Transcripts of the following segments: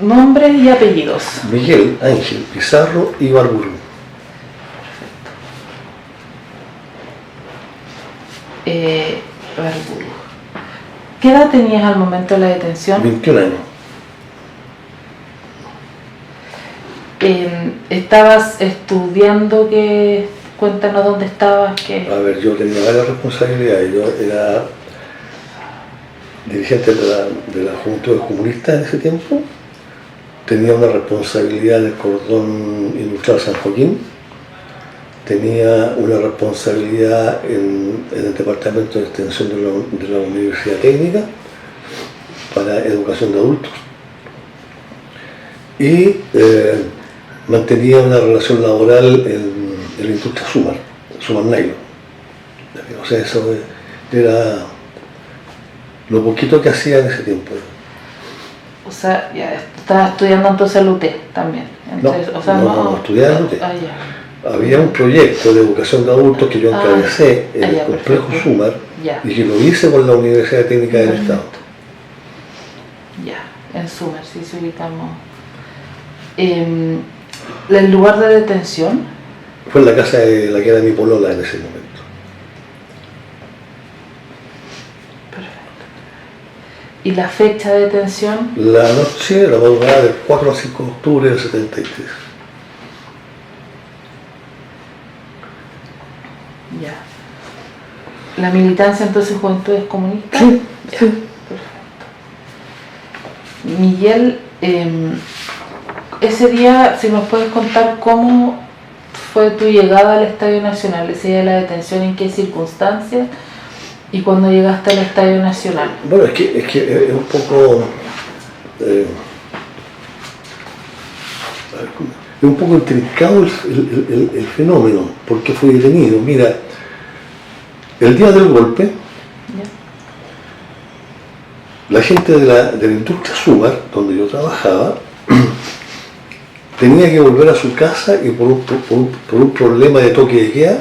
Nombres y apellidos. Miguel Ángel Pizarro Ibarburu. Ibarburu. ¿Qué edad tenías al momento de la detención? 21 años. ¿Estabas estudiando? Cuéntanos dónde estabas. A ver, yo tenía varias responsabilidades. Yo era dirigente de la Juventud Comunista en ese tiempo. Tenía una responsabilidad en el cordón industrial San Joaquín. Tenía una responsabilidad en el departamento de extensión de la Universidad Técnica para educación de adultos. Y mantenía una relación laboral en la industria Sumar Nylon. O sea, eso era lo poquito que hacía en ese tiempo. O sea, ya estabas estudiando entonces el UT también. Entonces, no estudiaba en el UT. Había un proyecto de educación de adultos que yo encabecé en el complejo Sumar y que lo hice con la Universidad Técnica del Estado. Ya, en Sumar, sí, se ubicamos. ¿El lugar de detención? Fue en la casa de la que era mi polola en ese momento. ¿Y la fecha de detención? La noche, la madrugada del 4 al 5 de octubre del 73. Ya. ¿La militancia entonces Juventudes Comunistas? Sí, ya. Sí. Perfecto. Miguel, ese día, si nos puedes contar cómo fue tu llegada al Estadio Nacional, ese día de la detención, en qué circunstancias y cuando llegaste al Estadio Nacional. Bueno, es que es un poco intrincado el fenómeno, porque fue detenido. Mira, el día del golpe, la gente de la industria Sumar, donde yo trabajaba, tenía que volver a su casa y por un problema de toque de queda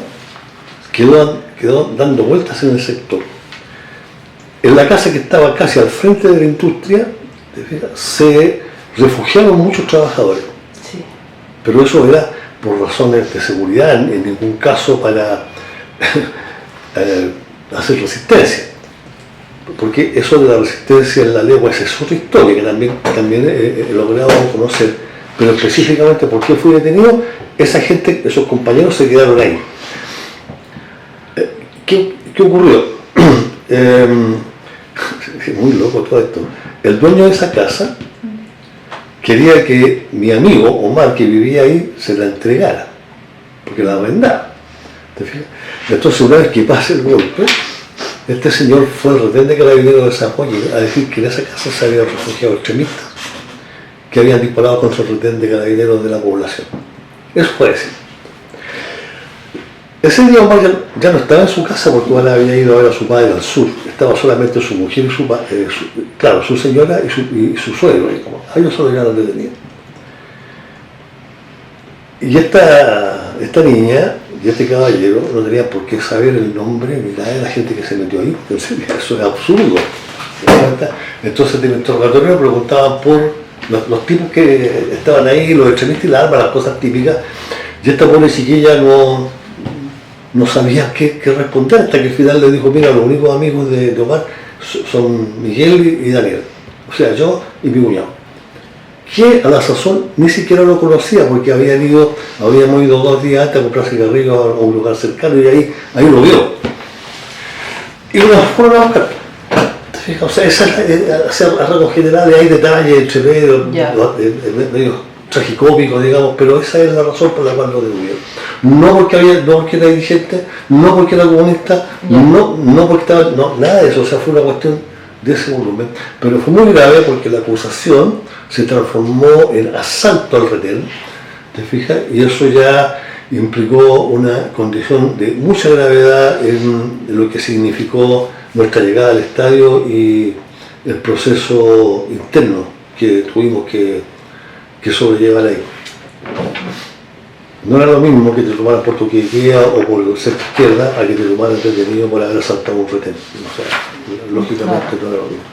quedó dando vueltas en el sector. En la casa que estaba casi al frente de la industria se refugiaron muchos trabajadores. Sí. Pero eso era por razones de seguridad, en ningún caso para hacer resistencia. Porque eso de la resistencia en la legua es otra historia que también he logrado conocer. Pero específicamente por qué fui detenido, esa gente, esos compañeros se quedaron ahí. ¿Qué ocurrió? Muy loco todo esto. El dueño de esa casa quería que mi amigo Omar, que vivía ahí, se la entregara, porque la arrendaba. ¿Te fijas? Entonces, una vez que pase el golpe, este señor fue al retén de carabineros de San Joaquín a decir que en esa casa se habían refugiado extremistas que habían disparado contra el retén de carabineros de la población. Eso fue decir. Ese día Omar ya no estaba en su casa porque Omar había ido a ver a su padre al sur. Estaba solamente su mujer y su señora y su suegro. A ellos solo ya lo detenido. Y esta niña y este caballero no tenían por qué saber el nombre ni nada de la gente que se metió ahí. Entonces, eso es absurdo. Entonces, en el interrogatorio preguntaban por los tipos que estaban ahí, los extremistas y las armas, las cosas típicas. Y esta pobre chiquilla no sabía qué responder, hasta que al final le dijo: mira, los únicos amigos de Omar son Miguel y Daniel, o sea, yo y mi cuñado, que a la sazón ni siquiera lo conocía porque habíamos ido 2 días antes a comprar cigarrillos a un lugar cercano y ahí lo vio. Y nos fueron a buscar. O sea, a rasgos generales hay detalles entre medio tragicómicos, digamos, pero esa es la razón por la cual lo detuvieron. No porque era dirigente, no porque era comunista, no porque estaba, nada de eso, o sea, fue una cuestión de ese volumen. Pero fue muy grave porque la acusación se transformó en asalto al retén, ¿te fijas? Y eso ya implicó una condición de mucha gravedad en lo que significó nuestra llegada al estadio y el proceso interno que tuvimos que sobrellevar ahí. No era lo mismo que te tomaran por Toquiquea o por cerca izquierda a que te tomaran detenido por haber asaltado un retén. O sea, lógicamente no era lo mismo.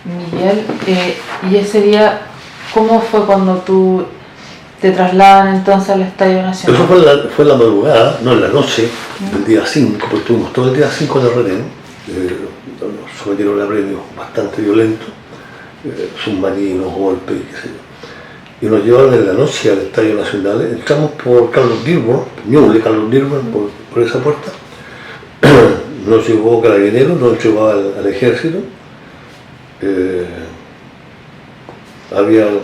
Miguel, y ese día, ¿cómo fue cuando tú te trasladan entonces al Estadio Nacional? Eso fue en la madrugada, no en la noche, del día 5, porque estuvimos todo el día 5 en el retén. Nos sometieron a premios bastante violentos, submarinos, golpes, qué sé yo. Y nos llevaron en la noche al Estadio Nacional. Entramos por Carlos Dearborn, Carlos Dearborn, por esa puerta. Nos llevó Carabineros, nos llevó al ejército. Había un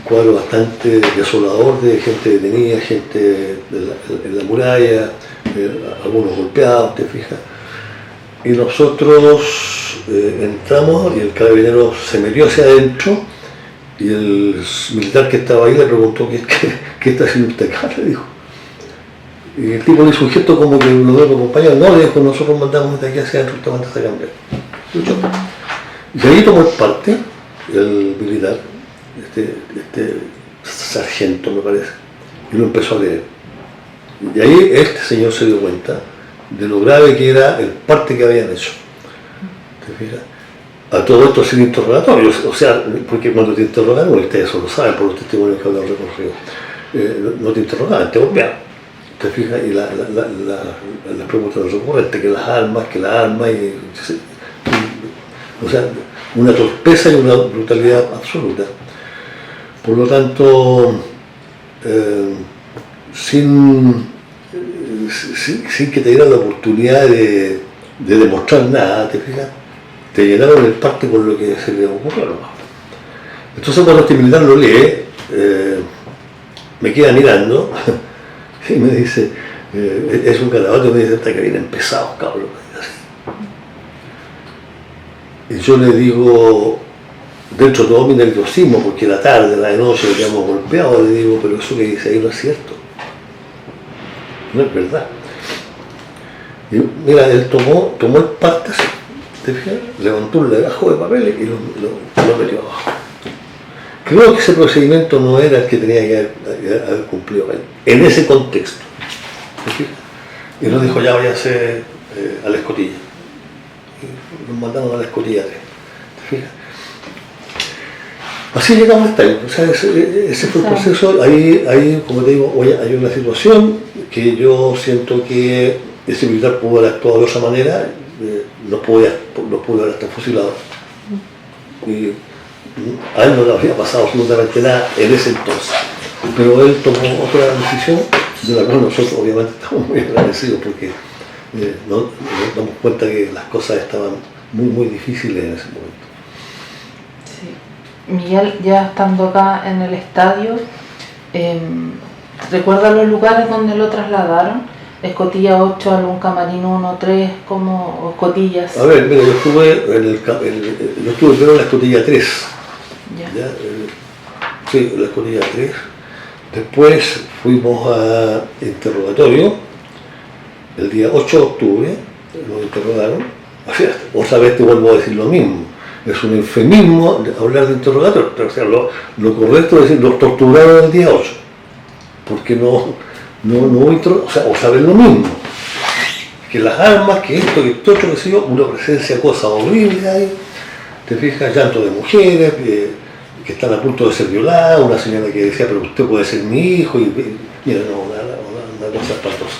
cuadro bastante desolador de gente detenida, gente en la muralla, algunos golpeados, te fijas. Y nosotros entramos y el carabinero se metió hacia adentro y el militar que estaba ahí le preguntó ¿qué está haciendo usted acá? Le dijo. Y el tipo le hizo un gesto como que lo veo como compañero. No, le dijo, nosotros mandamos de aquí hacia adentro, usted manda a cambiar. Y ahí tomó parte el militar, este sargento me parece, y lo empezó a leer. Y ahí este señor se dio cuenta de lo grave que era el parte que habían hecho. ¿Te fijas? A todo esto sin interrogatorios, o sea, porque cuando te interrogan, ustedes eso lo saben por los testimonios que hablan recorrido, no te interrogaban, te golpeaban. ¿Te fijas? Y las preguntas recurrentes, que las armas, o sea, una torpeza y una brutalidad absoluta. Por lo tanto, sin que te dieran la oportunidad de demostrar nada, ¿te fijas? Te llenaron el parte con lo que se les ocurrió. Entonces cuando este militar lo lee, me queda mirando y me dice, es un garabato, me dice, hasta que vienen pesados, cabrón. Y yo le digo, dentro de todo mi nerviosismo, porque la tarde, la de noche, lo habíamos golpeado, le digo, pero eso que dice ahí no es cierto. No es verdad. Y mira, él tomó el parte así, ¿te fijas? Levantó un legajo de papeles y lo metió abajo. Creo que ese procedimiento no era el que tenía que haber cumplido él, en ese contexto. ¿Te fijas? Y nos dijo, ya váyase a la escotilla. Y nos mandamos a la escotilla 3. ¿Te fijas? Así llegamos hasta ahí. O sea, ese fue el proceso. Ahí, como te digo, hay una situación que yo siento que ese militar pudo haber actuado de otra manera, no pudo haber estado fusilado. Y a él no le había pasado absolutamente nada en ese entonces. Pero él tomó otra decisión, de la cual nosotros obviamente estamos muy agradecidos porque nos damos cuenta que las cosas estaban muy difíciles en ese momento. Sí. Miguel, ya estando acá en el estadio, ¿recuerda los lugares donde lo trasladaron? ¿Escotilla 8, algún camarín 1, 3, como escotillas? A ver, mira, yo estuve primero en la escotilla 3. ¿Ya? Sí, la escotilla 3. Después fuimos a interrogatorio el día 8 de octubre, nos interrogaron. O sea, otra vez te vuelvo a decir lo mismo. Es un eufemismo hablar de interrogatorio. O sea, lo correcto es decir, los torturaron el día 8. Porque no hubo o sea, o saber lo mismo. Que las armas, que esto, que otro, que sé yo, una presencia, cosa horrible ahí. Te fijas, llanto de mujeres que están a punto de ser violadas, una señora que decía, pero usted puede ser mi hijo, y mira, no, una cosa espantosa.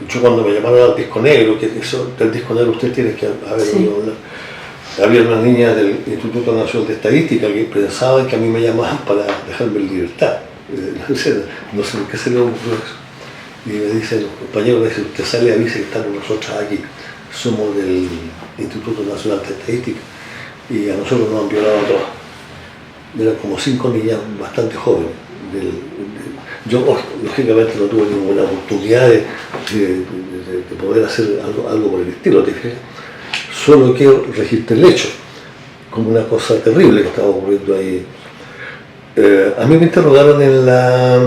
Yo cuando me llamaron al disco negro, que eso, del disco negro usted tiene que haber oído hablar. Había unas niñas del Instituto Nacional de Estadística que pensaban que a mí me llamaban para dejarme en libertad. No sé qué se le ocurrió eso. Y me dicen, los compañeros, me dicen, usted sale y avise que estamos nosotros aquí. Somos del Instituto Nacional de Estadística y a nosotros nos han violado a todas. Eran como 5 niñas bastante jóvenes. Yo lógicamente no tuve ninguna oportunidad de poder hacer algo por el estilo, ¿te fijas? Solo que registré el hecho como una cosa terrible que estaba ocurriendo ahí. A mí me interrogaron en la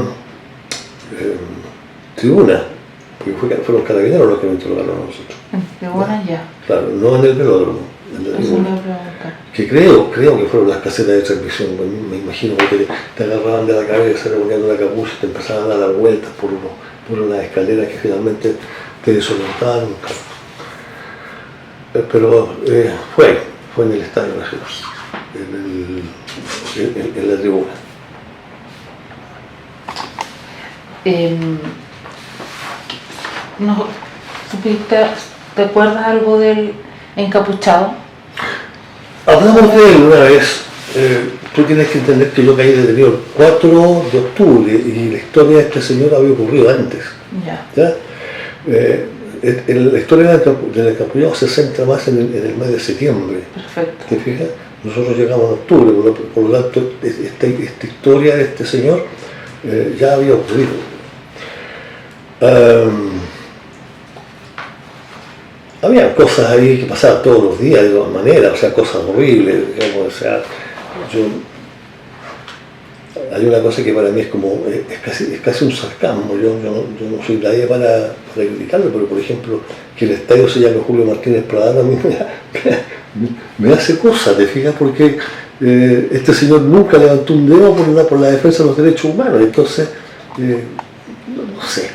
tribuna, porque fueron carabineros los que me interrogaron a nosotros. En tribuna ya. Claro, no en el velódromo. Que creo que fueron las casetas de transmisión, me imagino, porque te agarraban de la cabeza, te ponían una capucha y te empezaban a dar vueltas por unas escaleras que finalmente te desorientaban. pero fue en el Estadio Nacional, en la tribuna. ¿No supiste, te acuerdas algo del encapuchado? Hablamos de él una vez. Tú tienes que entender que yo caí detenido el 4 de octubre y la historia de este señor había ocurrido antes. ¿Ya? La historia del encapuchado se centra más en el mes de septiembre. Perfecto. ¿Te fijas? Nosotros llegamos en octubre, por lo tanto esta historia de este señor ya había ocurrido. Había cosas ahí que pasaban todos los días de todas maneras, o sea, cosas horribles, digamos, o sea, hay una cosa que para mí es casi un sarcasmo. Yo no soy nadie para criticarlo, pero por ejemplo, que el estadio se llame Julio Martínez Pradán a mí me hace cosa, ¿te fijas? Porque este señor nunca levantó un dedo por la defensa de los derechos humanos, entonces, no sé.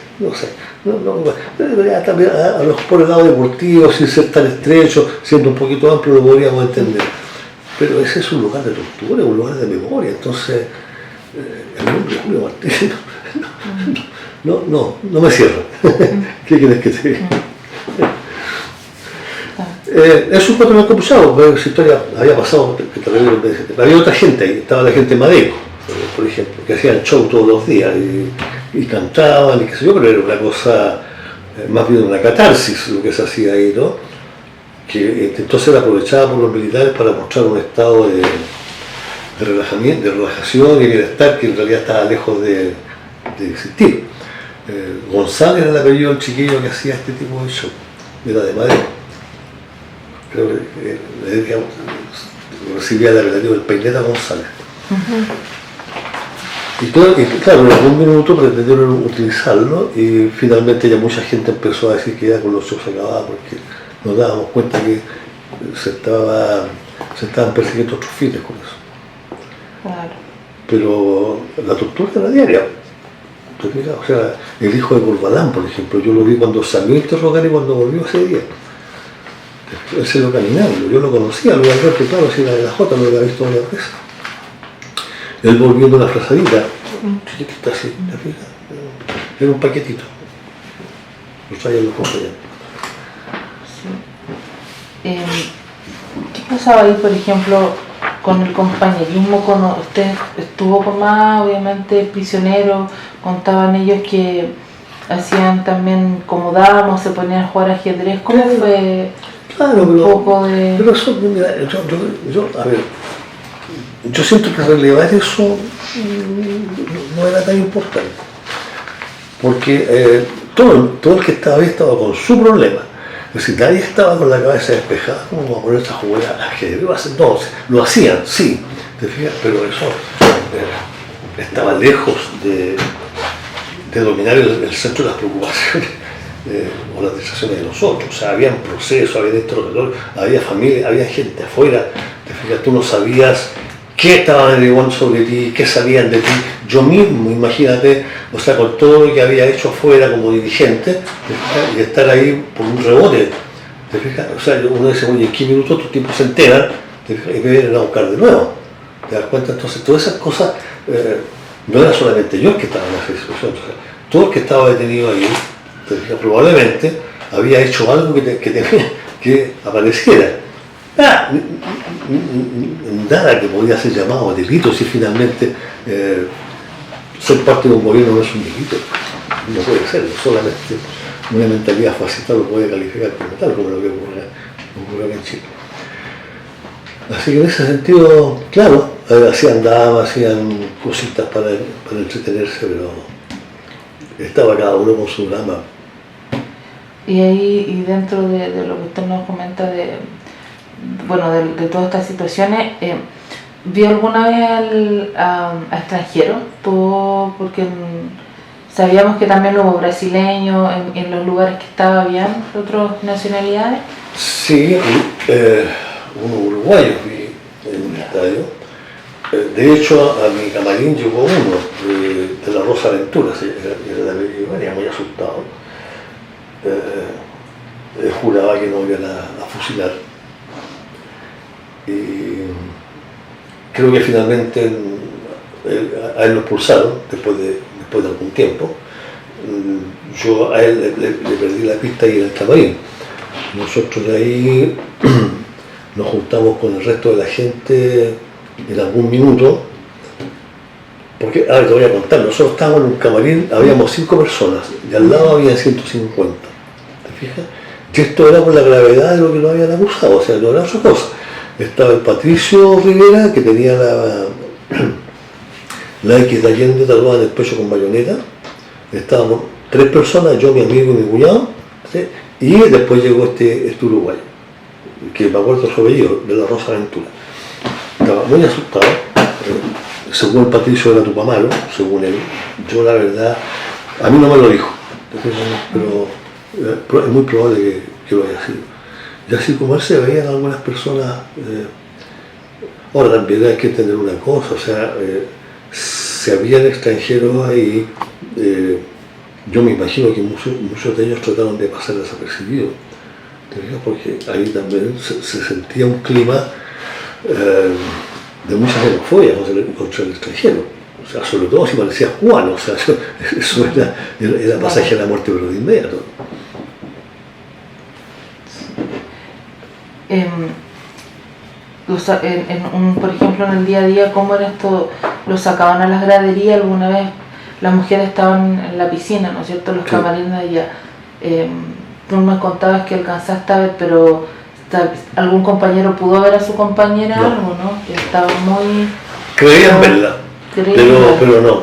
También a lo mejor por el lado deportivo, sin ser tan estrecho, siendo un poquito amplio, lo podríamos entender. Pero ese es un lugar de tortura, un lugar de memoria, entonces el nombre de Julio Martínez no me cierra. ¿Qué quieres que te diga? Es un patrón encapuchado, esa historia había pasado, había otra gente ahí, estaba la gente Madeco, por ejemplo, que hacían show todos los días y cantaban y qué sé yo, pero era una cosa, más bien una catarsis lo que se hacía ahí, ¿no? Que entonces era aprovechada por los militares para mostrar un estado de relajamiento, de relajación y bienestar que en realidad estaba lejos de existir. González era el apellido del chiquillo que hacía este tipo de show, era de Madrid. Creo que recibía el apelativo del Peineta González. Y claro, en algún minuto pretendieron utilizarlo y finalmente ya mucha gente empezó a decir que ya con los shows se acababa porque nos dábamos cuenta que se estaban persiguiendo otros fines con eso. Claro. Pero la tortura era diaria. O sea, el hijo de Corbalán, por ejemplo, yo lo vi cuando salió a interrogar y cuando volvió ese día. Él se lo caminando, yo lo conocía, lo había visto, claro, si era de la Jota, lo había visto varias veces. Él volviendo una frazadita, chiquitita así, era un paquetito. Lo traían los compañeros. Sí. ¿Qué pasaba ahí, por ejemplo, con el compañerismo? Usted estuvo con más, obviamente, prisioneros, contaban ellos que hacían también como damas, se ponían a jugar ajedrez. ¿Cómo fue? Claro, pero eso, mira, a ver, yo siento que relevar eso no era tan importante, porque todo el que estaba ahí estaba con su problema. Es decir, nadie estaba con la cabeza despejada, como va a ponerse a jugar a ajedrez. No, lo hacían, sí, ¿te fijas? Pero eso estaba lejos de dominar el centro de las preocupaciones o las distracciones de nosotros. O sea, había procesos, había interrogatorios, había familia, había gente afuera. Te fijas, tú no sabías qué estaban averiguando sobre ti, qué sabían de ti. Yo mismo, imagínate, o sea, con todo lo que había hecho afuera como dirigente, y estar ahí por un rebote. ¿Te fijas? O sea, uno dice, oye, en 15 minutos tus tipos se enteran y me vienen a buscar de nuevo. ¿Te das cuenta? Entonces, todas esas cosas, no era solamente yo el que estaba en esa situación. O sea, todo el que estaba detenido ahí, te fijas, probablemente había hecho algo que tenía que apareciera. Nada que podía ser llamado delito si finalmente ser parte de un gobierno no es un delito. No puede ser, solamente una mentalidad fascista lo puede calificar como tal, como lo que ocurre en Chile. Así que en ese sentido, claro, hacían damas, hacían cositas para entretenerse, pero estaba cada uno con su drama. Y ahí, y dentro de lo que usted nos comenta de todas estas situaciones, ¿vio alguna vez a extranjeros? Porque sabíamos que también hubo brasileños en los lugares que habían otras nacionalidades. Sí, unos uruguayos vi en un estadio. De hecho, a mi camarín llegó uno de la Rosa Aventura, era de venía muy asustado. Juraba que no había nada fusilar. Y creo que finalmente a él lo expulsaron después de algún tiempo. Yo a él le perdí la pista ahí en el camarín. Nosotros de ahí nos juntamos con el resto de la gente en algún minuto, porque, te voy a contar, nosotros estábamos en un camarín, habíamos 5 personas y al lado había 150, ¿te fijas? Y esto era por la gravedad de lo que nos habían acusado, o sea, no era otra cosa. Estaba el Patricio Rivera, que tenía la X de Allende tatuada en el pecho con bayoneta. Estábamos 3 personas, yo, mi amigo y mi cuñado, ¿sí? Y después llegó este uruguayo, que me acuerdo su apellido, de la Rosa Aventura. Estaba muy asustado. Según el Patricio era Tupamaro, según él. Yo la verdad, a mí no me lo dijo, pero es muy probable que lo haya sido. Y así como él se veían algunas personas. Ahora también hay que entender una cosa, o sea, si habían extranjeros ahí, yo me imagino que muchos de ellos trataron de pasar desapercibidos, porque ahí también se sentía un clima de mucha xenofobia contra el extranjero, o sea, sobre todo si parecía cubano, o sea, eso era pasaje a la muerte, pero de inmediato. Por ejemplo, en el día a día, ¿cómo era esto? ¿Los sacaban a las graderías? ¿Alguna vez las mujeres estaban en la piscina, ¿no es cierto? Los camarines de allá. Tú me contabas que alcanzaste a ver, pero ¿algún compañero pudo ver a su compañera no. algo, no? Que estaba muy... Creían verla, pero no.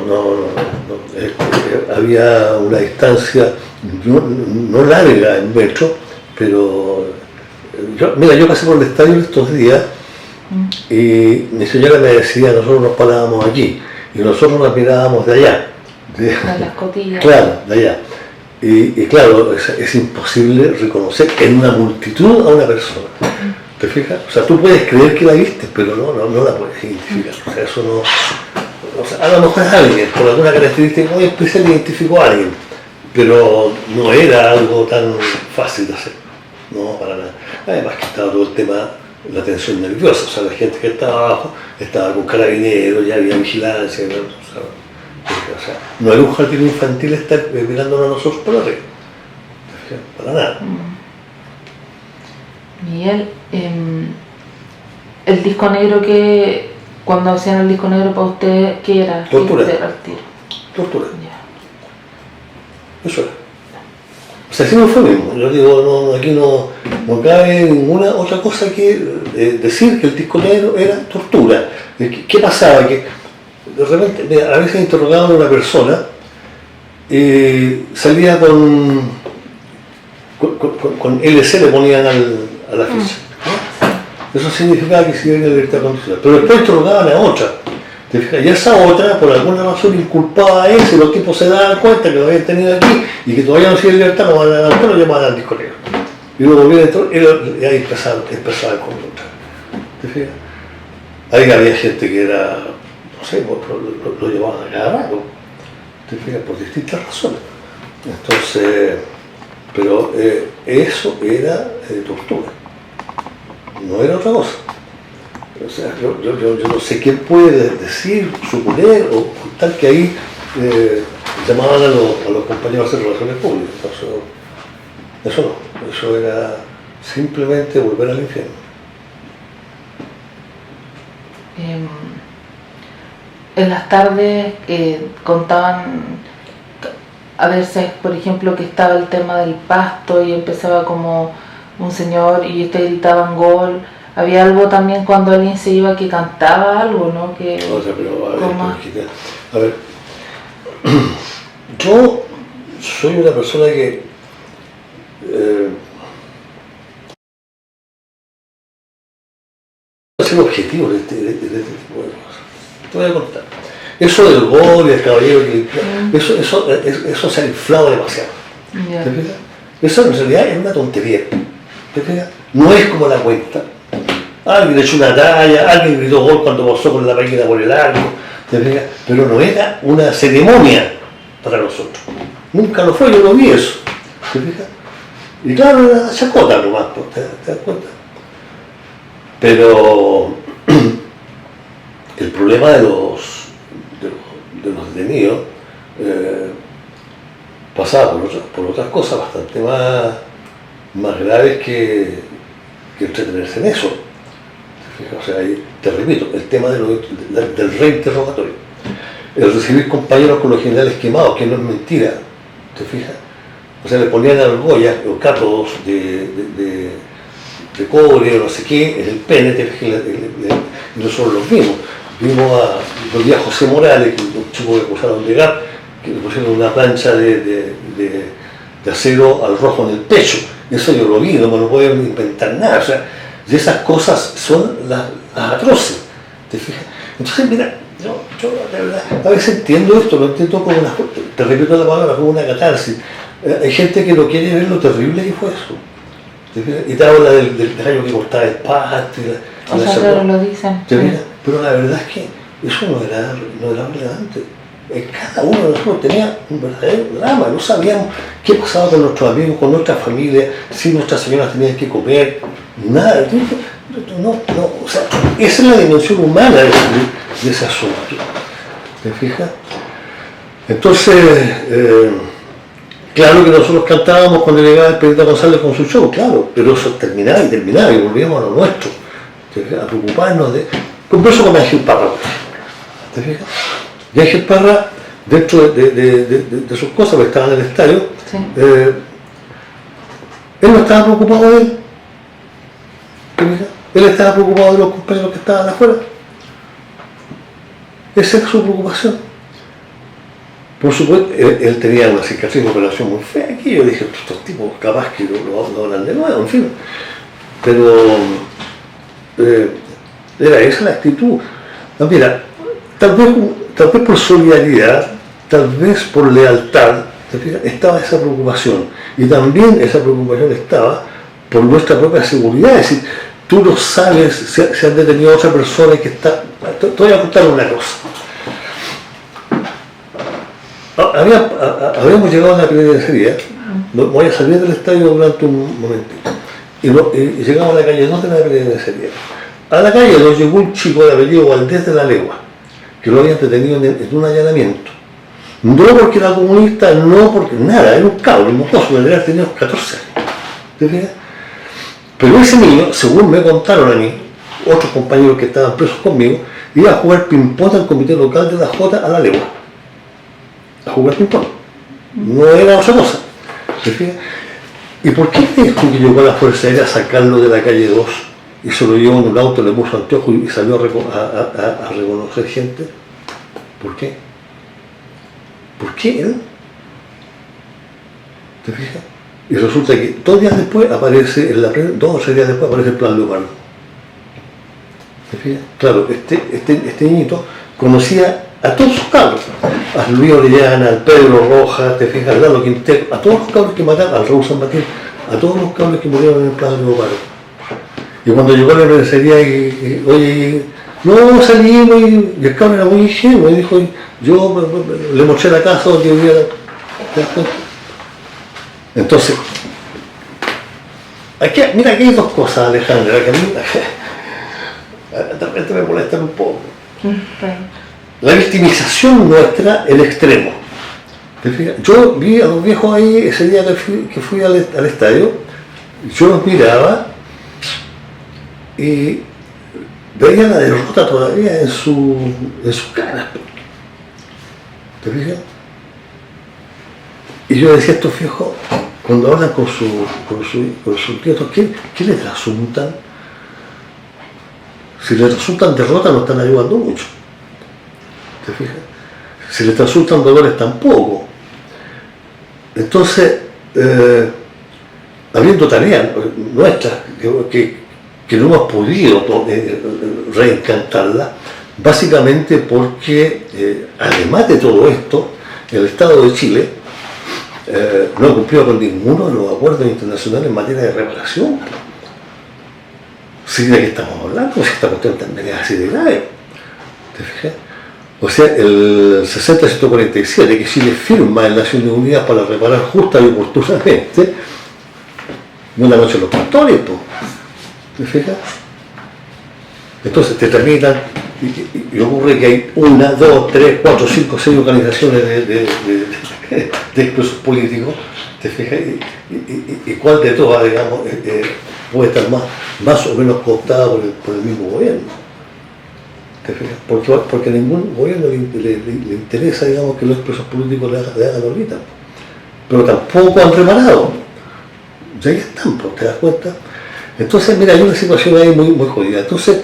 Había una distancia no larga en metro, pero yo pasé por el estadio estos días y mi señora me decía, nosotros nos parábamos aquí y nosotros nos mirábamos de allá. De las cotillas. Claro, de allá. Y claro, es imposible reconocer en una multitud a una persona. ¿Te fijas? O sea, tú puedes creer que la viste, pero no la puedes identificar. O sea, eso no... O sea, a lo mejor es alguien, por alguna característica muy especial identificó a alguien, pero no era algo tan fácil de hacer. No, para nada. Además que estaba todo el tema, la tensión nerviosa, o sea, la gente que estaba abajo estaba con carabineros, ya había vigilancia, ¿no? O sea, no era un jardín infantil estar mirándonos a nosotros por arriba, para nada. Miguel, el disco negro que, cuando hacían el disco negro para usted, ¿qué era? Tortura. Tortura. Ya. Eso era. O sea, así no fue mismo. Yo digo, aquí no cabe ninguna otra cosa que decir que el disco negro era tortura. ¿Qué pasaba? Que de repente a veces interrogaban a una persona y salía con LC, le ponían a la ficha, ¿no? Eso significaba que se iba a libertad condicional, pero después interrogaban a otra, y esa otra por alguna razón inculpaba a ese, los tipos se daban cuenta que lo habían tenido aquí y que todavía no se iba a libertad, lo llamaban al disco negro y luego volvían y ahí empezaba el conducta. ¿Te fijas? Ahí había gente que era, no sé, lo llevaban a cada rato, ¿te fijas? Por distintas razones. Entonces, pero eso era tortura, no era otra cosa. O sea, yo no sé quién puede decir, suponer o contar que ahí llamaban a los compañeros de relaciones públicas. Eso no, eso era simplemente volver al infierno. En las tardes contaban a veces, por ejemplo, que estaba el tema del pasto y empezaba como un señor y gritaban gol. Había algo también cuando alguien se iba que cantaba algo, ¿no? Que, o sea, pero a ver, yo soy una persona que ser objetivo de este tipo de cosas. Te voy a contar. Eso del gol y el caballero que eso se ha inflado demasiado. Yeah. ¿Te fijas? Eso en realidad es una tontería. ¿Te fijas? No es como la cuenta. Alguien echó una talla, alguien gritó gol cuando pasó con la máquina por el arco, ¿te fijas? Pero no era una ceremonia para nosotros. Nunca lo fue, yo no vi eso. ¿Te fijas? Y claro, era la chacota nomás, pues, ¿te das cuenta? Pero el problema de los detenidos pasaba por otras cosas bastante más graves que entretenerse en eso. O sea, ahí, te repito, el tema del reinterrogatorio. El recibir compañeros con los generales quemados, que no es mentira, ¿te fijas? O sea, le ponían argollas o cátodos de cobre o no sé qué, en el pene, ¿te fijas? Y nosotros los vimos. Vimos a los días José Morales, que un chico que acusaron de GAP, que le pusieron una plancha de acero al rojo en el pecho. Eso yo lo vi, no me lo puedo inventar nada. O sea, y esas cosas son las atroces, ¿te fijas? Entonces, mira, yo de verdad, a veces entiendo esto, lo entiendo como una, te repito la palabra, como una catarsis. Hay gente que no quiere ver lo terrible que fue eso. ¿Te fijas? Y te habla del gallo que cortaba el pasto y o sea, claro, lo dicen. ¿te fijas? Pero la verdad es que eso no era relevante. Cada uno de nosotros tenía un verdadero drama, no sabíamos qué pasaba con nuestros amigos, con nuestra familia, si nuestras señoras tenían que comer, nada. No, o sea, esa es la dimensión humana de ese asunto. ¿Te fijas? Entonces, claro que nosotros cantábamos cuando llegaba el Pedrito González con su show, claro, pero eso terminaba y volvíamos a lo nuestro, a preocuparnos de... Converso con Ángel Parra, ¿te fijas? Y Ángel Parra, dentro de sus cosas, que estaba en el estadio, Sí. Él no estaba preocupado de él. Él estaba preocupado de los compañeros que estaban afuera. Esa es su preocupación. Por supuesto, él tenía una cicatriz de operación muy fea aquí. Yo dije, estos tipos capaz que lo hablan de nuevo, en fin. Pero era esa la actitud. No, mira, tal vez por solidaridad, tal vez por lealtad, estaba esa preocupación. Y también esa preocupación estaba por nuestra propia seguridad. Es decir, tú no sabes si han detenido a otra persona que está... Te voy a contar una cosa. Habíamos llegado a la penitenciaría, voy a salir del estadio durante un momentito, y llegamos a la calle 2 de la penitenciaría. A la calle nos llegó un chico de apellido Valdés de la Legua, que lo habían detenido en un allanamiento. No porque era comunista, no porque nada, era un cabro, un mocoso, de haber tenido 14 años. Pero ese niño, según me contaron a mí, otros compañeros que estaban presos conmigo, iba a jugar ping-pong al comité local de la Jota a la Legua. A jugar ping-pong. No era otra cosa. ¿Y por qué crees tú que llegó a la Fuerza Aérea a sacarlo de la calle 2 y se lo llevó en un auto, le puso anteojos y salió a reconocer gente? ¿Por qué? ¿Por qué él? ¿Te fijas? Y resulta que 2 días después aparece, 2 o 3 días después aparece el Plan Leopardo. ¿Te fijas? Claro, este niñito conocía a todos sus cabros, a Luis Orellana, al Pedro Rojas, te fijas, al Lalo Quintero, a todos los cabros que mataron, al Raúl San Martín, a todos los cabros que murieron en el Plan Leopardo. Y cuando llegó a la universidad oye, no salimos, y el cabrón era muy ingenuo, y dijo, yo le mostré la casa donde vivía. Entonces, mira, aquí hay 2 cosas, Alejandra, que a mí de repente me molestan un poco. La victimización nuestra, el extremo. Yo vi a los viejos ahí ese día que fui al estadio, yo los miraba y veía la derrota todavía en sus caras. ¿Te fijas? Y yo decía a estos viejos, cuando hablan con sus nietos, ¿qué les resultan? Si les resultan derrotas no están ayudando mucho. ¿Te fijas? Si les resultan dolores tampoco. Entonces, habiendo tareas nuestras que no hemos podido reencantarlas, básicamente porque, además de todo esto, el Estado de Chile no ha cumplido con ninguno de los acuerdos internacionales en materia de reparación. ¿Sí de qué estamos hablando? Si esta cuestión también es así de grave. ¿Te fijas? O sea, el 60-147 que Chile firma en Naciones Unidas para reparar justa y oportunamente, Una noche los pastores, pues. ¿Te fijas? Entonces te tramitan y ocurre que hay 1, 2, 3, 4, 5, 6 organizaciones de expresos políticos, ¿te fijas? Y cuál de todas, digamos, puede estar más o menos cooptada por el mismo gobierno. ¿Te fijas? Porque a ningún gobierno le interesa, digamos, que los expresos políticos le hagan ahorita. Pero tampoco han reparado. Ya están, pues, ¿te das cuenta? Entonces, mira, hay una situación ahí muy, muy jodida. Entonces,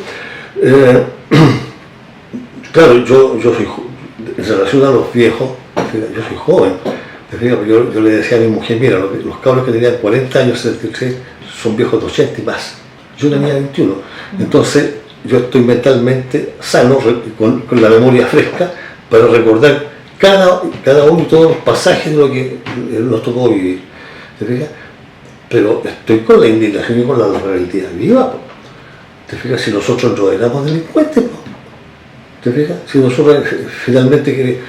claro, yo soy, en relación a los viejos, yo soy joven. Yo le decía a mi mujer, mira, los cabros que tenían 40 años, 76, son viejos de 80 y más. Yo tenía 21. Entonces, yo estoy mentalmente sano, con la memoria fresca, para recordar cada uno y todos los pasajes de lo que nos tocó vivir. ¿Te fijas? Pero estoy con la indignación y con la rebeldía viva. ¿Te fijas? Si nosotros no éramos delincuentes, ¿te fijas? Si nosotros finalmente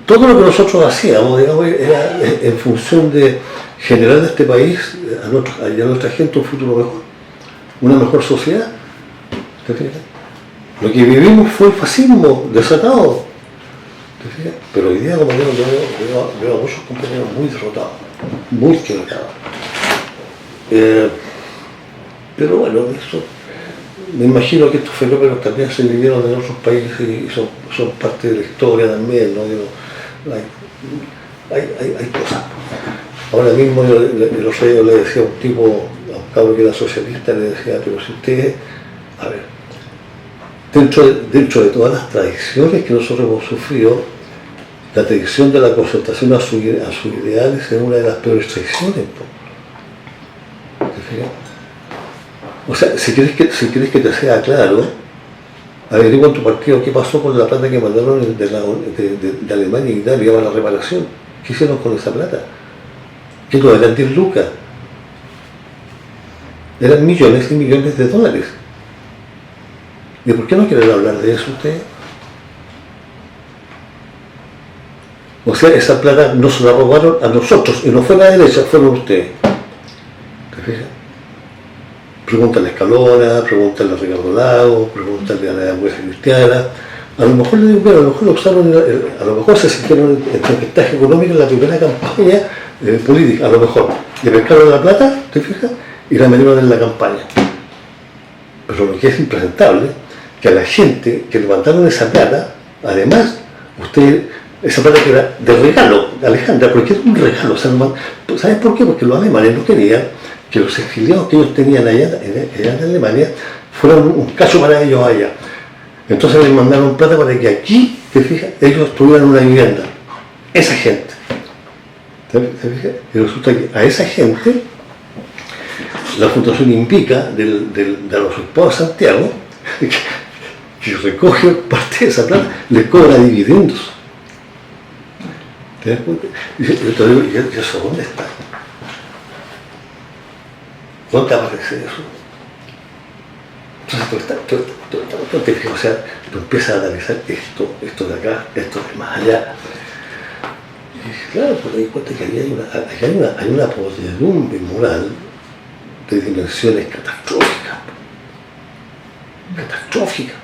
todo lo que nosotros hacíamos, digamos, era en función de generar de este país a nuestra gente un futuro mejor, una mejor sociedad. ¿Te fijas? Lo que vivimos fue el fascismo desatado. ¿Te fijas? Pero hoy día, como digo, veo a muchos compañeros muy derrotados, muy quebrados. Pero bueno, eso, me imagino que estos fenómenos también se vivieron en otros países y son parte de la historia también, ¿no? Hay cosas. Ahora mismo el otro día le decía a un tipo, a un cabro que era socialista, le decía, pero si ustedes, a ver, dentro de todas las tradiciones que nosotros hemos sufrido, la tradición de la concertación a sus ideales es una de las peores tradiciones, ¿no? O sea, si quieres que te sea claro, averigua en tu partido qué pasó con la plata que mandaron de Alemania y Italia para la reparación. ¿Qué hicieron con esa plata? Que no eran 10 lucas, eran millones y millones de dólares. ¿Y por qué no quieren hablar de eso ustedes? O sea, esa plata nos la robaron a nosotros y no fue la derecha, fueron ustedes. ¿Te fijas? Pregúntale a Escalona, pregúntale a Ricardo Lago, pregúntale a la democracia cristiana. A lo mejor le digo, bueno, a lo mejor lo usaron, a lo mejor se sintieron en chantaje económico en la primera campaña política, a lo mejor. Le pescaron la plata, ¿te fijas? Y la metieron en la campaña. Pero lo que es impresentable, que a la gente que levantaron esa plata, además, esa plata que era de regalo, Alejandra, porque era un regalo. O sea, ¿sabes por qué? Porque los alemanes no querían que los exiliados que ellos tenían allá en Alemania fueran un caso para ellos allá. Entonces les mandaron plata para que aquí, te fijas, ellos tuvieran una vivienda. Esa gente. ¿Te fijas? Y resulta que a esa gente, la Fundación Invica de los Esposos de Santiago, que recoge parte de esa plata, les cobra dividendos. ¿Te das cuenta? Y yo te digo, ¿y eso dónde está? ¿Dónde aparece eso? Entonces o sea, tú empiezas a analizar esto de acá, esto de más allá. Y claro, pues te das cuenta que hay una podredumbre moral de dimensiones catastróficas. Catastróficas.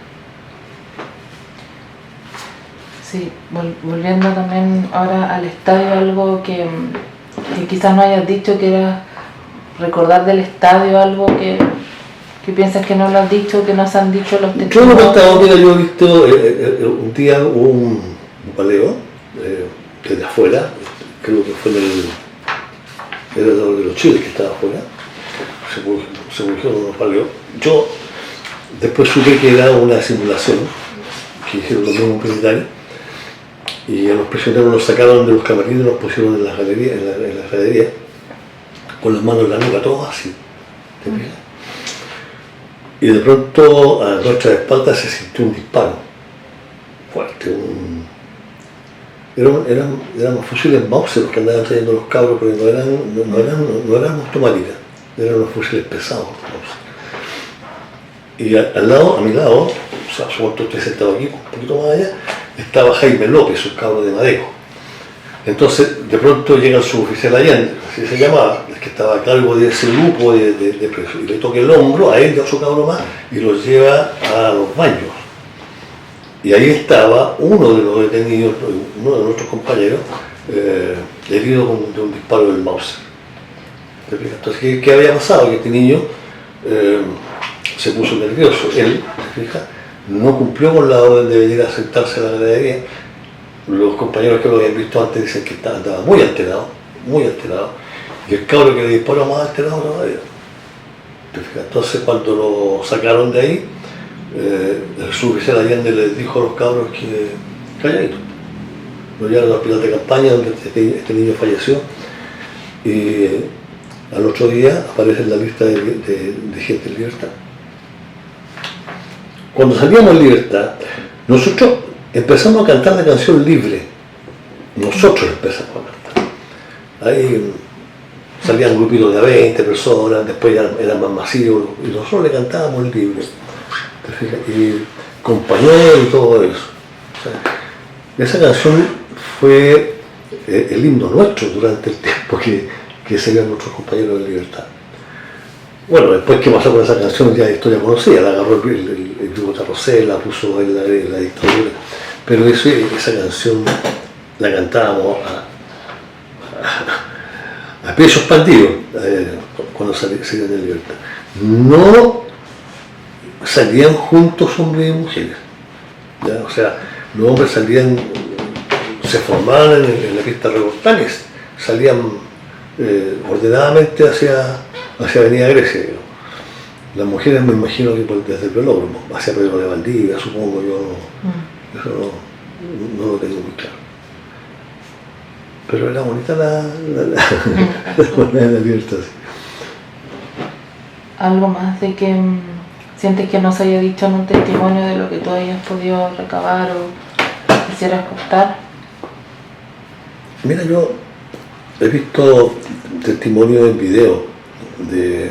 Sí, volviendo también ahora al estadio, algo que quizás no hayas dicho, que era recordar del estadio, algo que piensas que no lo has dicho, que no se han dicho los testigos. Yo no he contado, mira, yo he visto un día un paleo desde afuera, creo que fue era de los chiles que estaba afuera, se produjeron unos paleos. Yo después supe que era una simulación que hicieron los mismos militares, y a los prisioneros los sacaron de los camarines y los pusieron en la galería, con las manos en la nuca, todos así. ¿Te fijas? Y de pronto a nuestra espalda se sintió un disparo fuerte. Eran fusiles Mauser los que andaban trayendo los cabros, porque no eran automáticas, eran unos fusiles pesados. Y a mi lado, o sea, estoy sentado aquí, un poquito más allá, estaba Jaime López, un cabro de Madeco. Entonces, de pronto llega el suboficial Allende, así se llamaba, el que estaba a cargo de ese grupo de presos, y le toca el hombro a él y a otro cabrón más, y los lleva a los baños. Y ahí estaba uno de los detenidos, uno de nuestros compañeros, herido de un disparo del Mauser. Entonces, ¿qué había pasado? Que este niño se puso nervioso. Él, ¿se fija? No cumplió con la orden de venir a sentarse a la gradería. Los compañeros que lo habían visto antes dicen que andaba muy alterado, y el cabro que le disparó más alterado todavía. Entonces, cuando lo sacaron de ahí, el suboficial Allende les dijo a los cabros que calladito. Lo llevaron al hospital de campaña donde este niño falleció, y al otro día aparece en la lista de gente en libertad. Cuando salíamos en libertad, nosotros empezamos a cantar la canción libre. Nosotros empezamos a cantar. Ahí salían grupitos de 20 personas, después ya eran más masivos, y nosotros le cantábamos libre. Y compañeros y todo eso. O sea, esa canción fue el himno nuestro durante el tiempo que se veían nuestros compañeros de libertad. Bueno, después que pasó con esa canción ya historia conocida, la agarró el grupo Tarrocel, la puso en la dictadura, pero esa canción la cantábamos a pesos partidos cuando salían de libertad. No salían juntos hombres y mujeres, ¿ya? O sea, los hombres salían, se formaban en la pista Rebortales, salían ordenadamente hacia Avenida Grecia, digamos. Las mujeres me imagino que desde el velódromo, hacia Pedro de Valdivia, supongo yo, eso no lo tengo muy claro. Pero era bonita la libertad. Sí. Algo más de que sientes que no se haya dicho en un testimonio de lo que tú hayas podido recabar o quisieras contar. Mira, yo he visto testimonios en video de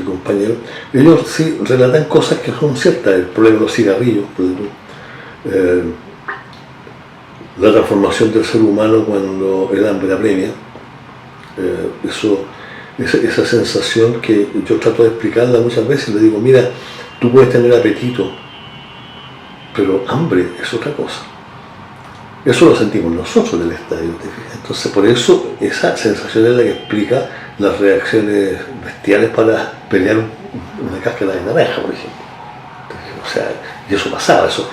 compañeros. Ellos sí relatan cosas que son ciertas, el problema de los cigarrillos, por ejemplo, la transformación del ser humano cuando el hambre apremia, esa sensación que yo trato de explicarla muchas veces. Le digo, mira, tú puedes tener apetito, pero hambre es otra cosa. Eso lo sentimos nosotros del estadio, ¿te fijas? Entonces, por eso esa sensación es la que explica las reacciones bestiales para pelear una cáscara de naranja, por ejemplo. O sea, y eso pasaba, eso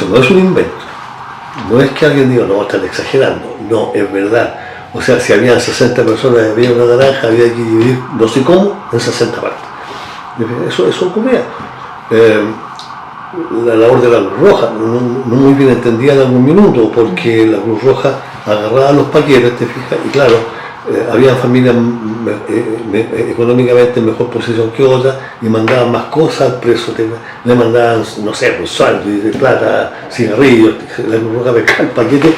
no es un invento. No es que alguien diga, no, están exagerando. No, es verdad. O sea, si habían 60 personas y había una naranja, había que dividir no sé cómo en 60 partes. Eso ocurría. La labor de la Cruz Roja, no muy bien entendida en algún minuto, porque la Cruz Roja agarraba los paquetes, te fijas, y claro, había familias económicamente en mejor posición que otras y mandaban más cosas al preso, le mandaban, no sé, pues sándwich de plata, cigarrillos, la Cruz Roja pescaba el paquete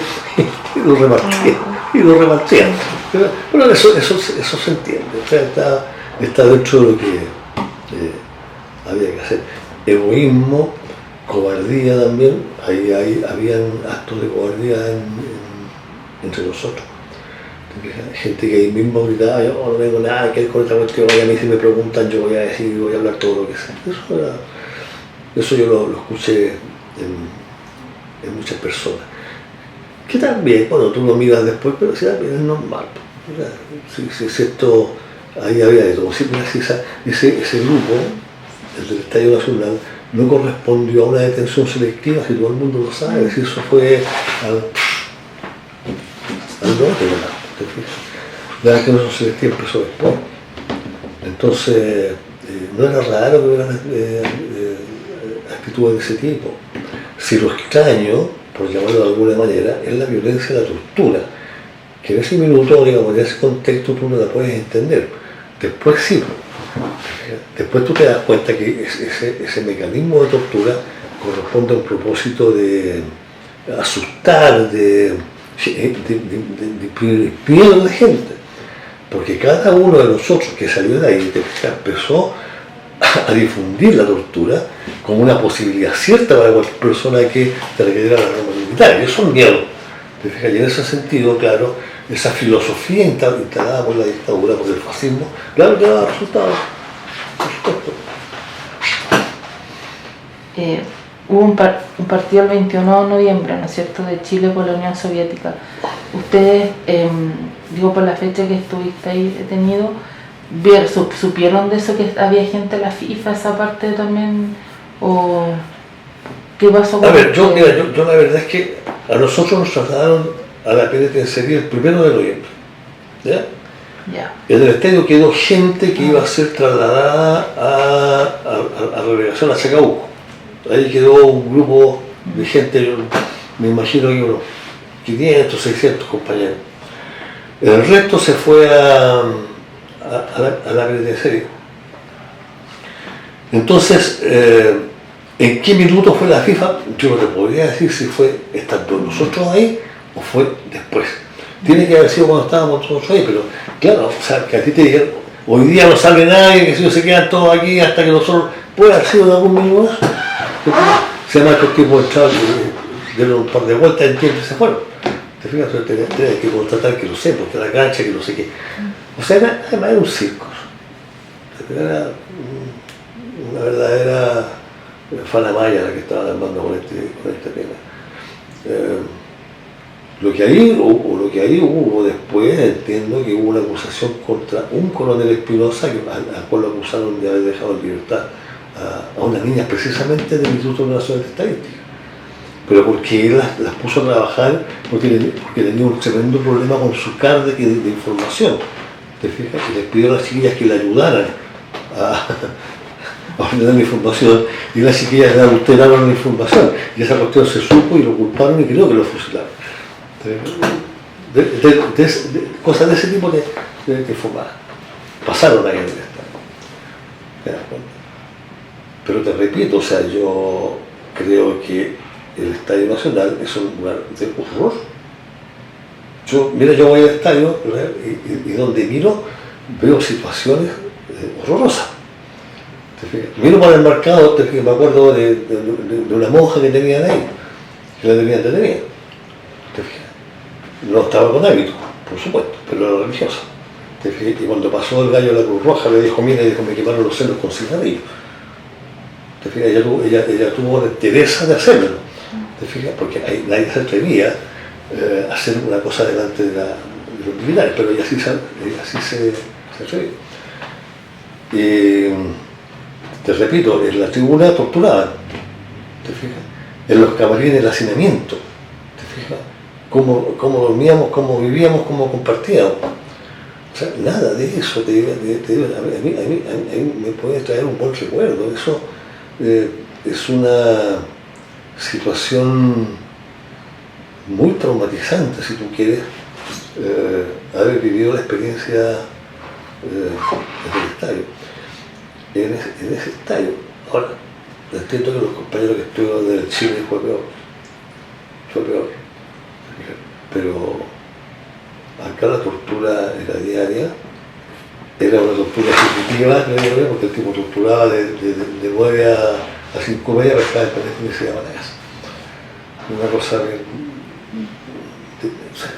y lo repartía. Pero eso se entiende, o sea, está dentro de lo que había que hacer. Egoísmo, cobardía también, habían actos de cobardía entre nosotros. Gente que ahí mismo gritaba, yo no tengo nada que ver con esta cuestión, y a mí si me preguntan yo voy a decir, voy a hablar todo lo que sea. Eso yo lo escuché en muchas personas. Que también, cuando tú lo miras después, pero sí, también es normal. Si esto, ahí había de todo. Ese grupo, el del Estadio Nacional, no correspondió a una detención selectiva, si todo el mundo lo sabe, si eso fue al norte, la detención selectiva empezó después. Entonces, no era raro que hubieran actitudes de ese tipo. Si lo extraño, por llamarlo de alguna manera, es la violencia y la tortura, que en ese minuto, digamos, en ese contexto tú no la puedes entender. Después sí. Después tú te das cuenta que ese mecanismo de tortura corresponde a un propósito de asustar, de imprimir a la gente. Porque cada uno de nosotros que salió de ahí empezó a difundir la tortura como una posibilidad cierta para cualquier persona que te requiriera la norma militar. Y eso es miedo. ¿Te fijas? Y en ese sentido, claro, esa filosofía instalada por la dictadura, por el fascismo, claro que da resultados. Por supuesto. Hubo un partido el 21 de noviembre, ¿no es cierto?, de Chile con la Unión Soviética. Ustedes, digo por la fecha que estuviste ahí detenido, ¿supieron de eso, que había gente de la FIFA, esa parte también? ¿O qué pasó con A ver, yo la verdad es que a nosotros nos trasladaron a la penitenciaría el 1 de noviembre. ¿Ya? Ya. En el estadio quedó gente que iba a ser trasladada a relegación a Chacabuco. Ahí quedó un grupo de gente, yo me imagino que unos 500, 600 compañeros. El resto se fue a la penitenciaría. Entonces, ¿en qué minuto fue la FIFA? Yo no te podría decir si fue estando nosotros ahí o fue después. Tiene que haber sido cuando estábamos nosotros ahí, pero claro, o sea, que a ti te digan, hoy día no sale nadie, que si no se quedan todos aquí hasta que nosotros, puede haber sido de algún minuto más. Se llama estos tipos de chavos que dieron un par de vueltas en tiempo y se fueron. Te fijas, tenés que contratar que lo sé, porque la cancha, que no sé qué. O sea, además era un circo. Era una verdadera faramaya la que estaban armando con este tema. Lo que ahí hubo después, entiendo que hubo una acusación contra un coronel Espinosa, al cual lo acusaron de haber dejado en libertad a unas niñas precisamente del Instituto Nacional de Estadística, pero porque él las puso a trabajar porque tenía un tremendo problema con su carga de información. ¿Te fijas? Y les pidió a las chiquillas que le ayudaran a ordenar la información, y las chiquillas le adulteraron la información, y esa cuestión se supo y lo culparon y creo que lo fusilaron. Cosas de ese tipo que pasaron ahí en el Estado. Pero te repito, o sea, yo creo que el Estadio Nacional es un lugar de horror. Yo voy al estadio y donde miro veo situaciones horrorosas. Miro para el marcado, me acuerdo de una monja que tenían ahí, que la tenían detenida. No estaba con hábito, por supuesto, pero era religiosa. Y cuando pasó el gallo de la Cruz Roja le dijo, mira, me quemaron los senos con cigarrillos. Ella tuvo la entereza de hacerlo, porque nadie se atrevía a hacer una cosa delante de los militares, pero ella sí se atrevía. Y te repito, en la tribuna torturaban, en los camarines el hacinamiento, cómo dormíamos, cómo vivíamos, cómo compartíamos. O sea, nada de eso, a mí me puede traer un buen recuerdo. Eso es una situación muy traumatizante, si tú quieres, haber vivido la experiencia del estadio. En ese estadio, ahora, entiendo que los compañeros que estuvieron del Chile fue peor, pero acá la tortura era diaria, era una tortura ejecutiva, porque el tipo torturaba de 9 a 5 media, pero estaba en el y se llama la casa. Una cosa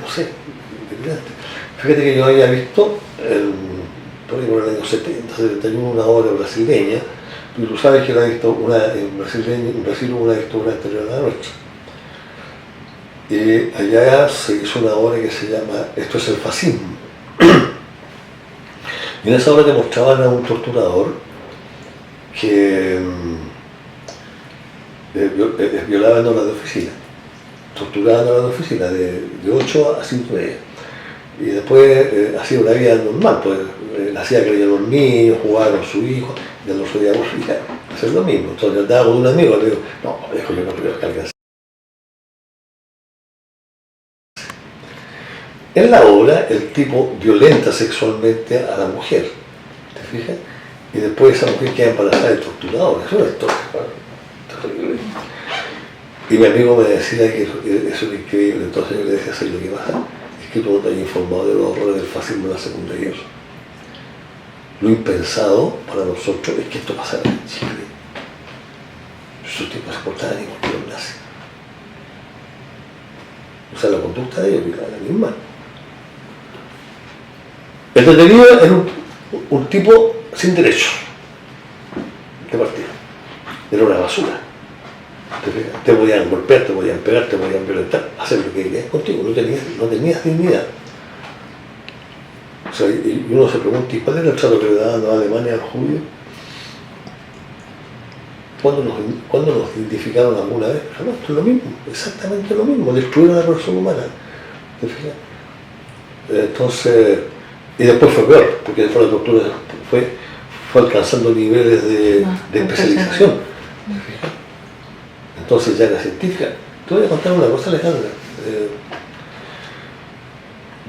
no sé, delirante. Fíjate que yo había visto por el año 70, 71, una obra brasileña, y tú sabes que en Brasil hubo una dictadura anterior a la nuestra. Y allá se hizo una obra que se llama Esto es el fascismo. Y en esa obra te mostraban a un torturador que violaba en horas de oficina, torturaba en horas de oficina de 8 a 5 días. Y después hacía una vida normal, pues hacía creer a los niños, jugaba con su hijo, y al otro día volvía a hacer lo mismo. Entonces andaba con un amigo, le digo, no, yo no creo que alcance. En la obra, el tipo violenta sexualmente a la mujer, ¿te fijas? Y después esa mujer queda embarazada de torturador. Es una historia terrible. Y mi amigo me decía que eso era increíble. Entonces yo le decía, ¿sabes lo que pasa? Es que tú no te has informado de los horrores del fascismo en la Segunda Guerra. Lo impensado para nosotros es que esto pasara en Chile. Esos tipos se portaban igual que los nazis. O sea, la conducta de ellos era la misma. El detenido era un tipo sin derechos de partida. Era una basura. Te podían golpear, te podían pegar, te podían violentar, hacer lo que querías contigo, no tenías dignidad. O sea, y uno se pregunta, ¿y cuál era el trato que le daban a Alemania a los judíos? ¿Cuándo nos identificaron alguna vez? No, esto es lo mismo, exactamente lo mismo, destruyeron a la persona humana. ¿Te fijas? Entonces, y después fue peor, porque después la tortura fue alcanzando niveles de especialización. ¿Te fijas? Entonces ya era científica. Te voy a contar una cosa, Alejandra.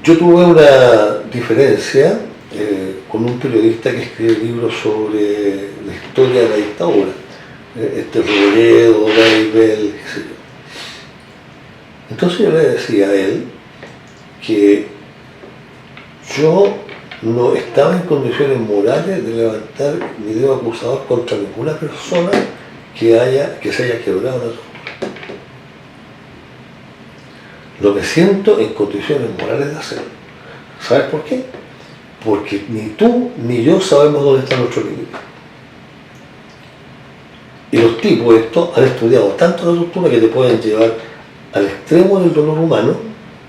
Yo tuve una diferencia con un periodista que escribe libros sobre la historia de la dictadura. Robledo, Weibel, qué sé yo. Entonces yo le decía a él que yo no estaba en condiciones morales de levantar mi dedo acusador contra ninguna persona que se haya quebrado la tortura. No me siento en condiciones morales de hacerlo. ¿Sabes por qué? Porque ni tú ni yo sabemos dónde está nuestro límite. Y los tipos estos han estudiado tanto la tortura que te pueden llevar al extremo del dolor humano,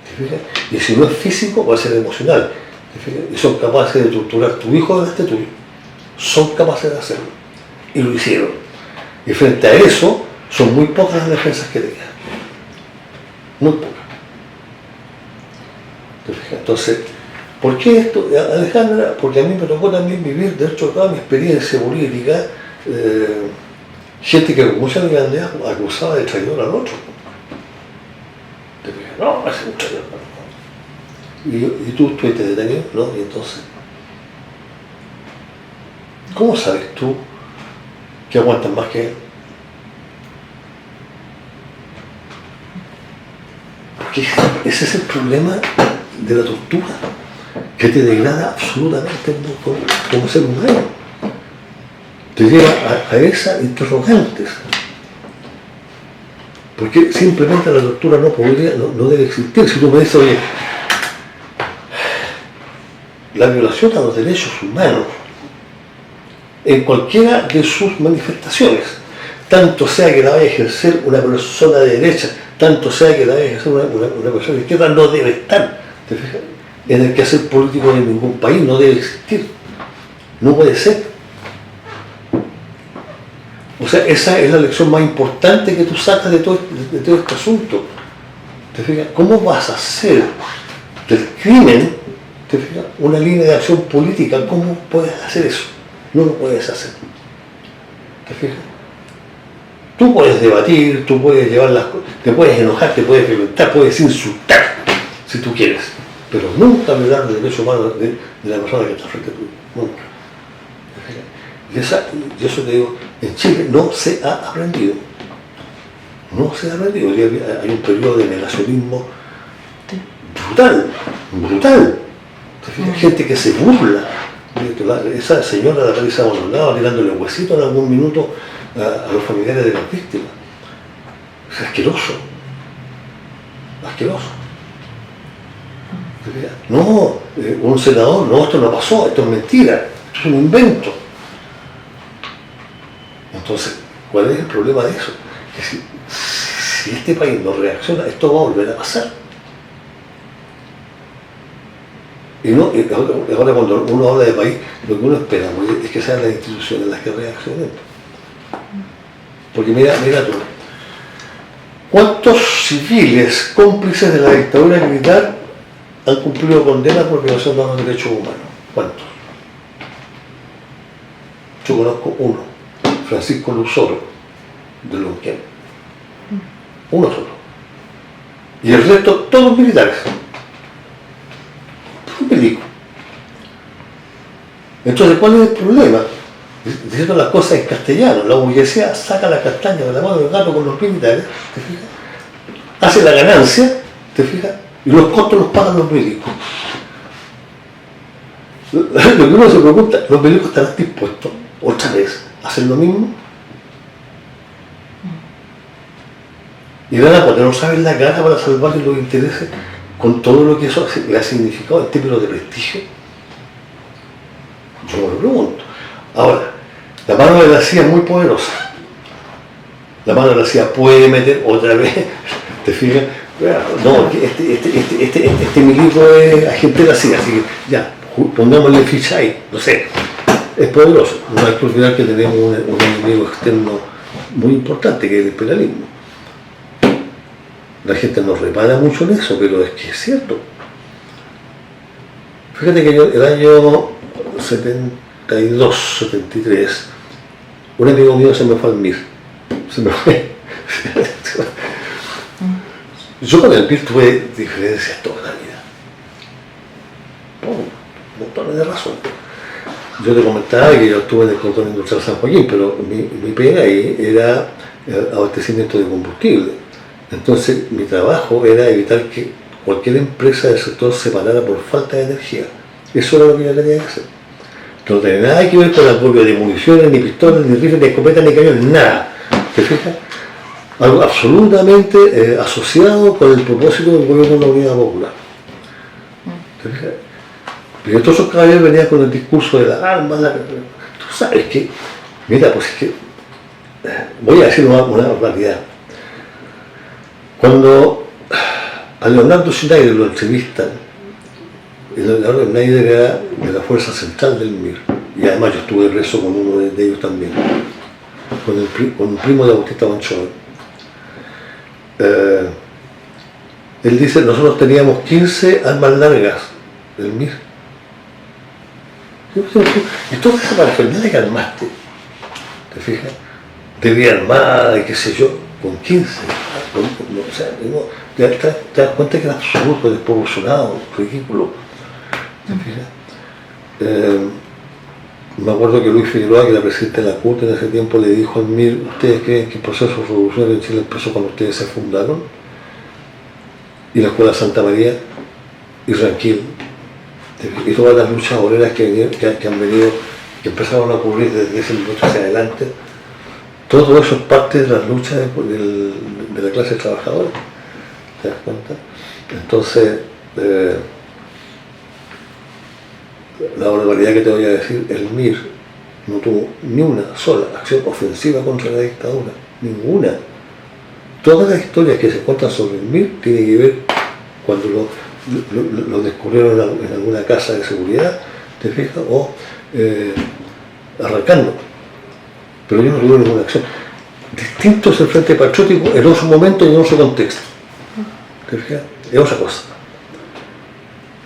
¿te fijas? Y si no es físico, va a ser emocional, ¿te fijas? Y son capaces de torturar a tu hijo delante tuyo. Son capaces de hacerlo. Y lo hicieron. Y frente a eso, son muy pocas las defensas que te quedan. Muy pocas. ¿Te fijas? Entonces, ¿por qué esto, Alejandra? Porque a mí me tocó también vivir dentro de toda mi experiencia política, gente que con mucha grandeza acusaba de traidor al otro. ¿Te fijas? No, ese es un traidor. Y tú estuviste detenido, ¿no? Y entonces, ¿cómo sabes tú que aguantan más que él? Porque ese es el problema de la tortura, que te degrada absolutamente como ser humano. Te lleva a esas interrogantes. Porque simplemente la tortura no debe existir. Si tú me dices, oye, la violación a los derechos humanos, en cualquiera de sus manifestaciones, tanto sea que la vaya a ejercer una persona de derecha, tanto sea que la vaya a ejercer una persona de izquierda, no debe estar, ¿te fijas? En el quehacer político de ningún país, no debe existir, no puede ser. O sea, esa es la lección más importante que tú sacas de todo este asunto. ¿Te fijas? ¿Cómo vas a hacer del crimen, te fijas, una línea de acción política? ¿Cómo puedes hacer eso? No lo puedes hacer. ¿Te fijas? Tú puedes debatir, tú puedes llevar las cosas, te puedes enojar, te puedes violentar, puedes insultar, si tú quieres, pero nunca violar los derechos humanos de la persona que está frente a ti, nunca. Y eso te digo, en Chile no se ha aprendido. No se ha aprendido. Hay un periodo de negacionismo brutal. Gente que se burla. Esa señora de la París abandonada tirándole un huesito en algún minuto a los familiares de las víctimas. Es asqueroso. No, un senador, no, esto no pasó, esto es mentira, esto es un invento. Entonces, ¿cuál es el problema de eso? Que si este país no reacciona, esto va a volver a pasar. Y ahora cuando uno habla de país, lo que uno espera es que sean las instituciones las que reaccionen. Porque mira tú, ¿cuántos civiles cómplices de la dictadura militar han cumplido condena por violación de los derechos humanos? ¿Cuántos? Yo conozco uno, Francisco Luzoro, de Lonquén. Uno solo. Y el resto, todos militares. Un milico. Entonces, ¿cuál es el problema? Diciendo las cosas en castellano, la burguesía saca la castaña de la mano del gato con los militares, ¿te fijas? Hace la ganancia, ¿te fijas? Y los costos los pagan los milicos. Lo que uno se pregunta, ¿los milicos estarán dispuestos otra vez a hacer lo mismo? Y van a ponernos a ver la cara para salvar los intereses con todo lo que eso le ha significado en términos de prestigio. Yo me lo pregunto. Ahora, la mano de la CIA es muy poderosa. La mano de la CIA puede meter otra vez, ¿te fijas? No, este milico es agente de la CIA, así que ya, pongámosle ficha ahí, no sé. Es poderoso. No hay que olvidar que tenemos un enemigo externo muy importante, que es el imperialismo. La gente no repara mucho en eso, pero es que es cierto. Fíjate que yo, el año 72, 73, un amigo mío se me fue al MIR. Se me fue. Yo con el MIR tuve diferencias toda la vida. Montones de razón. Yo te comentaba que yo estuve en el cordón industrial San Joaquín, pero mi pega ahí era abastecimiento de combustible. Entonces mi trabajo era evitar que cualquier empresa del sector se parara por falta de energía. Eso era lo que yo tenía que hacer. No tenía nada que ver con la copia de municiones, ni pistolas, ni rifles, ni escopetas, ni cañones, nada. ¿Te fijas? Algo absolutamente asociado con el propósito del gobierno de la Unidad Popular. ¿Te fijas? Pero todos esos caballeros venían con el discurso de las armas. Tú sabes que, mira, pues es que, voy a decir una realidad. Cuando a Leonardo Schneider lo entrevistan, Leonardo Schneider era de la Fuerza Central del MIR, y además yo estuve preso con uno de ellos también, con un primo de Bautista Banchoa. Él dice, nosotros teníamos 15 armas largas del MIR. Y toda esa parafernalia que armaste, ¿te fijas? De vida armada y qué sé yo, con 15. O sea, te das cuenta que era absurdo, desproporcionado, ridículo. ¿Te fijas? Me acuerdo que Luis Figueroa, que era presidente de la Corte en ese tiempo, le dijo al MIR, ¿ustedes creen que el proceso revolucionario en Chile empezó cuando ustedes se fundaron? Y la Escuela Santa María y Ranquil, y todas las luchas obreras que han venido, que empezaron a ocurrir desde ese momento hacia adelante, todo eso es parte de las luchas de la clase trabajadora. ¿Te das cuenta? Entonces, la barbaridad que te voy a decir, el MIR no tuvo ni una sola acción ofensiva contra la dictadura, ninguna. Todas las historias que se cuentan sobre el MIR tienen que ver cuando lo descubrieron en alguna casa de seguridad, ¿te fijas? O arrancando. Pero yo no tuve ninguna acción. Distinto es el Frente Patriótico en otro momento y en otro contexto. ¿Te fijas? Es otra cosa.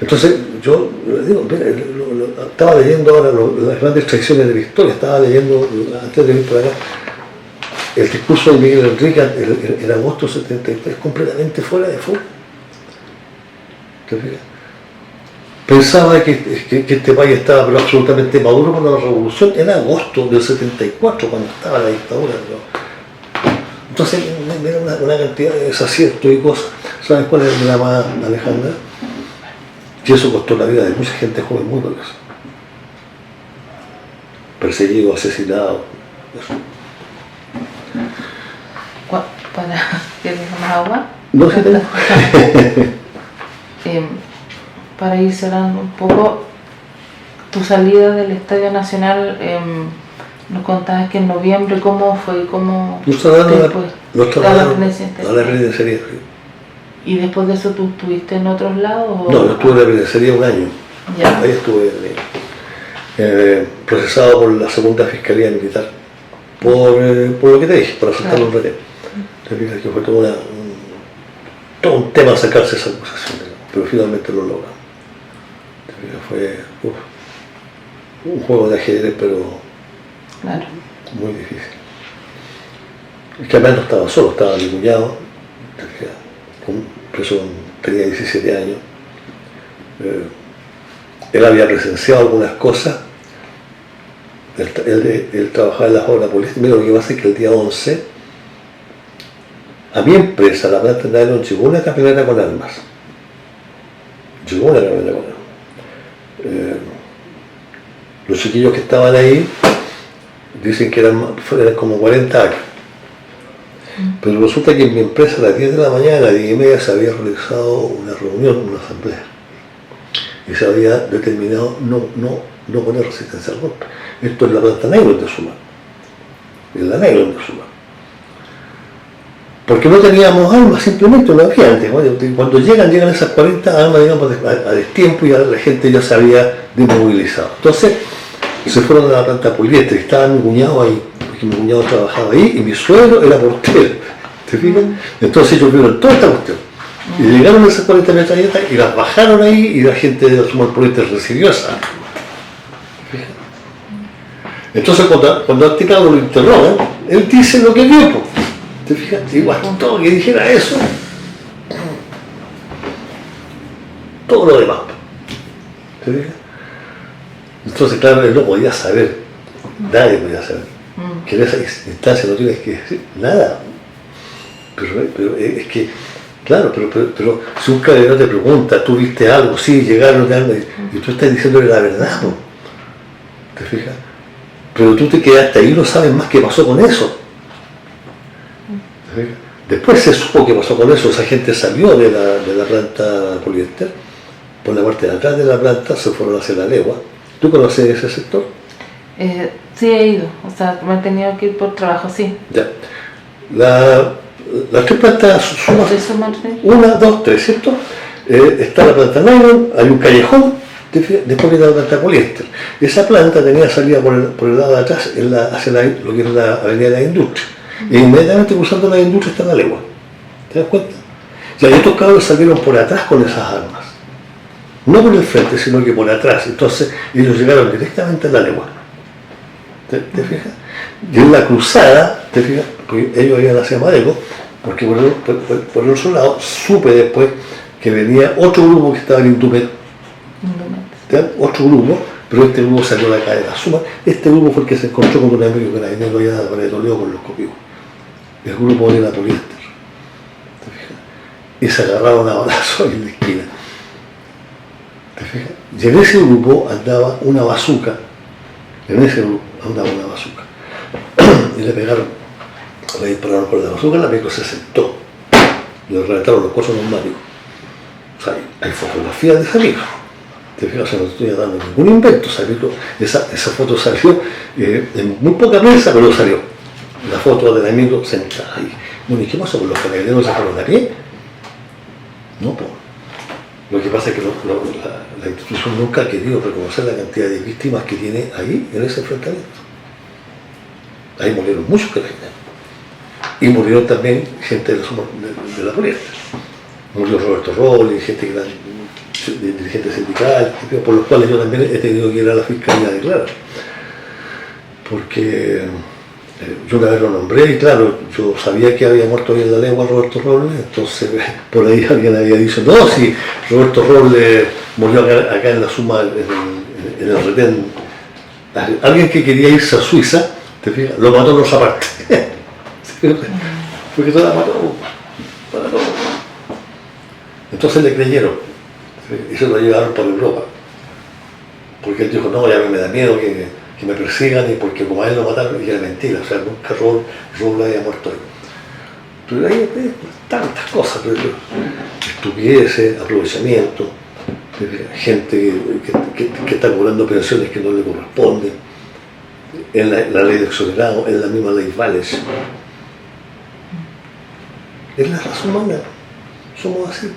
Entonces, yo digo, estaba leyendo ahora las grandes traiciones de la historia, estaba leyendo, antes de ir por acá, el discurso de Miguel Enrique en agosto de 73, completamente fuera de foco. ¿Te fijas? Pensaba que este país estaba pero absolutamente maduro para la revolución en agosto del 74, cuando estaba la dictadura. ¿No? Entonces, era una cantidad de desaciertos y cosas. ¿Sabes cuál es la más, Alejandra? Que eso costó la vida de mucha gente joven muy valiosa. Perseguido, asesinado. Eso. ¿Quieres más agua? No sé. Para ir cerrando un poco, tu salida del Estadio Nacional, nos contabas que en noviembre, ¿cómo fue? ¿Cómo nos trasladaron a la penitenciaría. ¿Y después de eso tú estuviste en otros lados? No, yo estuve en la penitenciaría un año. Ya. Ahí estuve procesado por la segunda Fiscalía Militar por lo que te dije, por asaltar un retén. Te fijas que fue todo un tema sacarse esa acusación, pero finalmente lo logramos. Fue un juego de ajedrez, pero claro, muy difícil. Es que además no estaba solo, estaba mi cuñado, preso, tenía 17 años. Él había presenciado algunas cosas, él trabajaba en las obras políticas. Mira, lo que pasa es que el día 11, a mi empresa, la planta de nylon, llegó una camioneta con armas. Los chiquillos que estaban ahí dicen que eran como 40 años. Pero resulta que en mi empresa a las 10 de la mañana, a las 10 y media, se había realizado una reunión, una asamblea. Y se había determinado no poner resistencia al golpe. Esto es la planta nylon de Sumar. Es la nylon de Sumar. Porque no teníamos armas, simplemente no había antes. Cuando llegan esas 40 armas, digamos, a destiempo, y ya la gente ya se había desmovilizado. Entonces, se fueron a la planta poliéster, estaba mi cuñado ahí, porque mi cuñado trabajaba ahí, y mi suegro era portero. ¿Te fijas? Entonces ellos vieron toda esta cuestión. Y llegaron esas 40 metralletas y las bajaron ahí, y la gente de Sumar Poliéster recibió esa. Entonces cuando al tirado lo interrogan, él dice lo que vio. ¿Te fijas? Y bastó que dijera eso. Todo lo demás. ¿Te fijas? Entonces, claro, él no podía saber. Nadie podía saber. Que en esa instancia no tienes que decir nada. Pero es que, claro, pero si un carabinero te pregunta, ¿tú viste algo? Sí, llegaron, y tú estás diciéndole la verdad, ¿no? ¿Te fijas? Pero tú te quedaste ahí y no sabes más qué pasó con eso. Después se supo qué pasó con eso. Esa gente salió de la planta poliéster, por la parte de atrás de la planta, se fueron hacia la legua. ¿Tú conoces ese sector? Sí, he ido, o sea, me he tenido que ir por trabajo, sí. Ya. Las tres plantas Sumar, 1, 2, 3, ¿cierto? Está la planta nylon, hay un callejón, después viene la planta poliéster. Esa planta tenía salida por el lado de atrás, hacia lo que es la avenida de la industria. E inmediatamente cruzando la industria está la legua. ¿Te das cuenta? Y estos cabros salieron por atrás con esas armas. No por el frente, sino que por atrás. Entonces ellos llegaron directamente a la legua. ¿Te fijas? Y en la cruzada, ¿te fijas? Porque ellos iban hacia Madeco, porque por el otro lado supe después que venía otro grupo que estaba en Intumet. Otro grupo, pero este grupo salió de acá de la Suma. Este grupo fue el que se encontró con un amigo carabinero allá de Toledo con los copios. El grupo de la poliéster. ¿Te fijas? Y se agarraron a balazos en la esquina. ¿Te fijas? Y en ese grupo andaba una bazuca. Y le pegaron, le dispararon con la bazuca, el amigo se sentó. Le reventaron los cosos neumáticos. O sea, hay fotografías de ese amigo. Te fijas, o sea, no estoy dando ningún invento. Esa foto salió en muy poca prensa, pero salió. La foto del amigo sentado ahí. Bueno, ¿y qué pasó con los carabineros? ¿Se fueron a pie? No, pues. Lo que pasa es que la institución nunca ha querido reconocer la cantidad de víctimas que tiene ahí en ese enfrentamiento. Ahí murieron muchos carabineros. Y murieron también gente de la poliéster. Murió Roberto Robles, gente que era dirigente sindical, por los cuales yo también he tenido que ir a la fiscalía a declarar. Porque yo una vez lo nombré y claro, yo sabía que había muerto ahí en la legua Roberto Robles, entonces por ahí alguien había dicho, no, si Roberto Robles murió acá en la Suma, en el retén, alguien que quería irse a Suiza, ¿te fijas? Lo mató en otra parte. Porque todo la mató. Entonces le creyeron y se lo llevaron por Europa. Porque él dijo, no, ya me da miedo que me persigan, y porque como a él lo mataron, y era mentira, o sea, nunca Robles había muerto ahí. Pero hay tantas cosas, estupideces, aprovechamiento, gente que está cobrando pensiones que no le corresponden, en la ley de exonerados, en la misma ley Vales. Es la raza humana, somos así.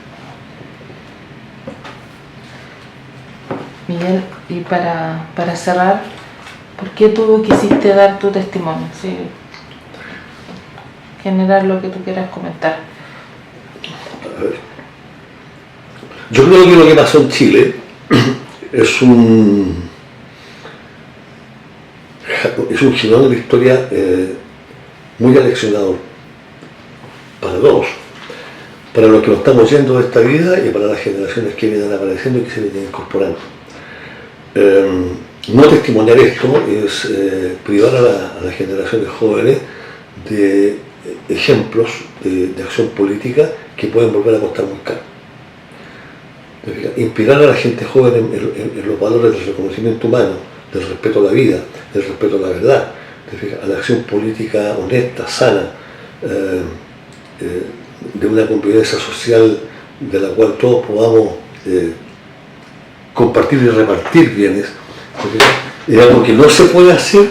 Miguel, y para cerrar, ¿por qué tú quisiste dar tu testimonio? Sí. Generar lo que tú quieras comentar. A ver. Yo creo que lo que pasó en Chile es un girón de la historia muy aleccionador para todos, para los que nos estamos yendo de esta vida y para las generaciones que vienen apareciendo y que se vienen incorporando. No testimoniar esto es privar a las generaciones jóvenes de ejemplos de acción política que pueden volver a costar muy caro. Inspirar a la gente joven en los valores del reconocimiento humano, del respeto a la vida, del respeto a la verdad, ¿te fijas? A la acción política honesta, sana, de una convivencia social de la cual todos podamos compartir y repartir bienes, es algo que no se puede hacer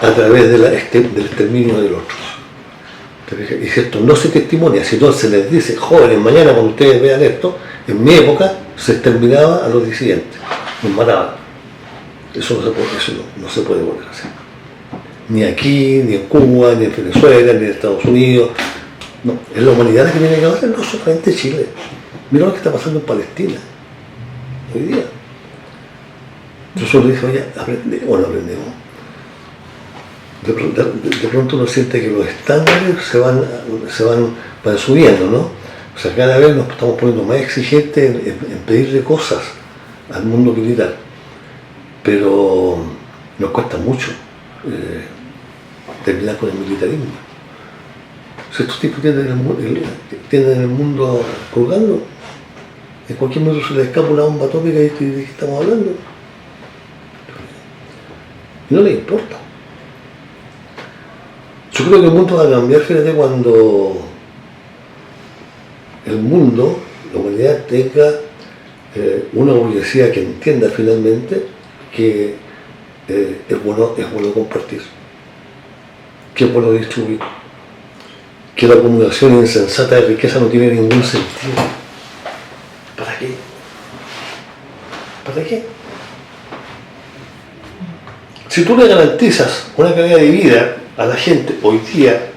a través del exterminio del otro. Y si esto no se testimonia, si no se les dice, jóvenes, mañana cuando ustedes vean esto, en mi época se exterminaba a los disidentes, nos mataban. Eso no se puede volver a hacer. Ni aquí, ni en Cuba, ni en Venezuela, ni en Estados Unidos. No, es la humanidad la que tiene que hacer, no solamente Chile. Mira lo que está pasando en Palestina hoy día. Nosotros le dije, oye, aprendemos o no aprendemos. De pronto uno siente que los estándares van subiendo, ¿no? O sea, cada vez nos estamos poniendo más exigentes en pedirle cosas al mundo militar. Pero nos cuesta mucho terminar con el militarismo. Si estos tipos tienen el mundo colgando, en cualquier momento se les escapa una bomba atómica y ¿de qué estamos hablando? Y no les importa. Yo creo que el mundo va a cambiar, fíjate, cuando el mundo, la humanidad, tenga una burguesía que entienda finalmente que es bueno compartir, que es bueno distribuir, que la acumulación insensata de riqueza no tiene ningún sentido. ¿Para qué? ¿Para qué? Si tú le garantizas una calidad de vida a la gente hoy día,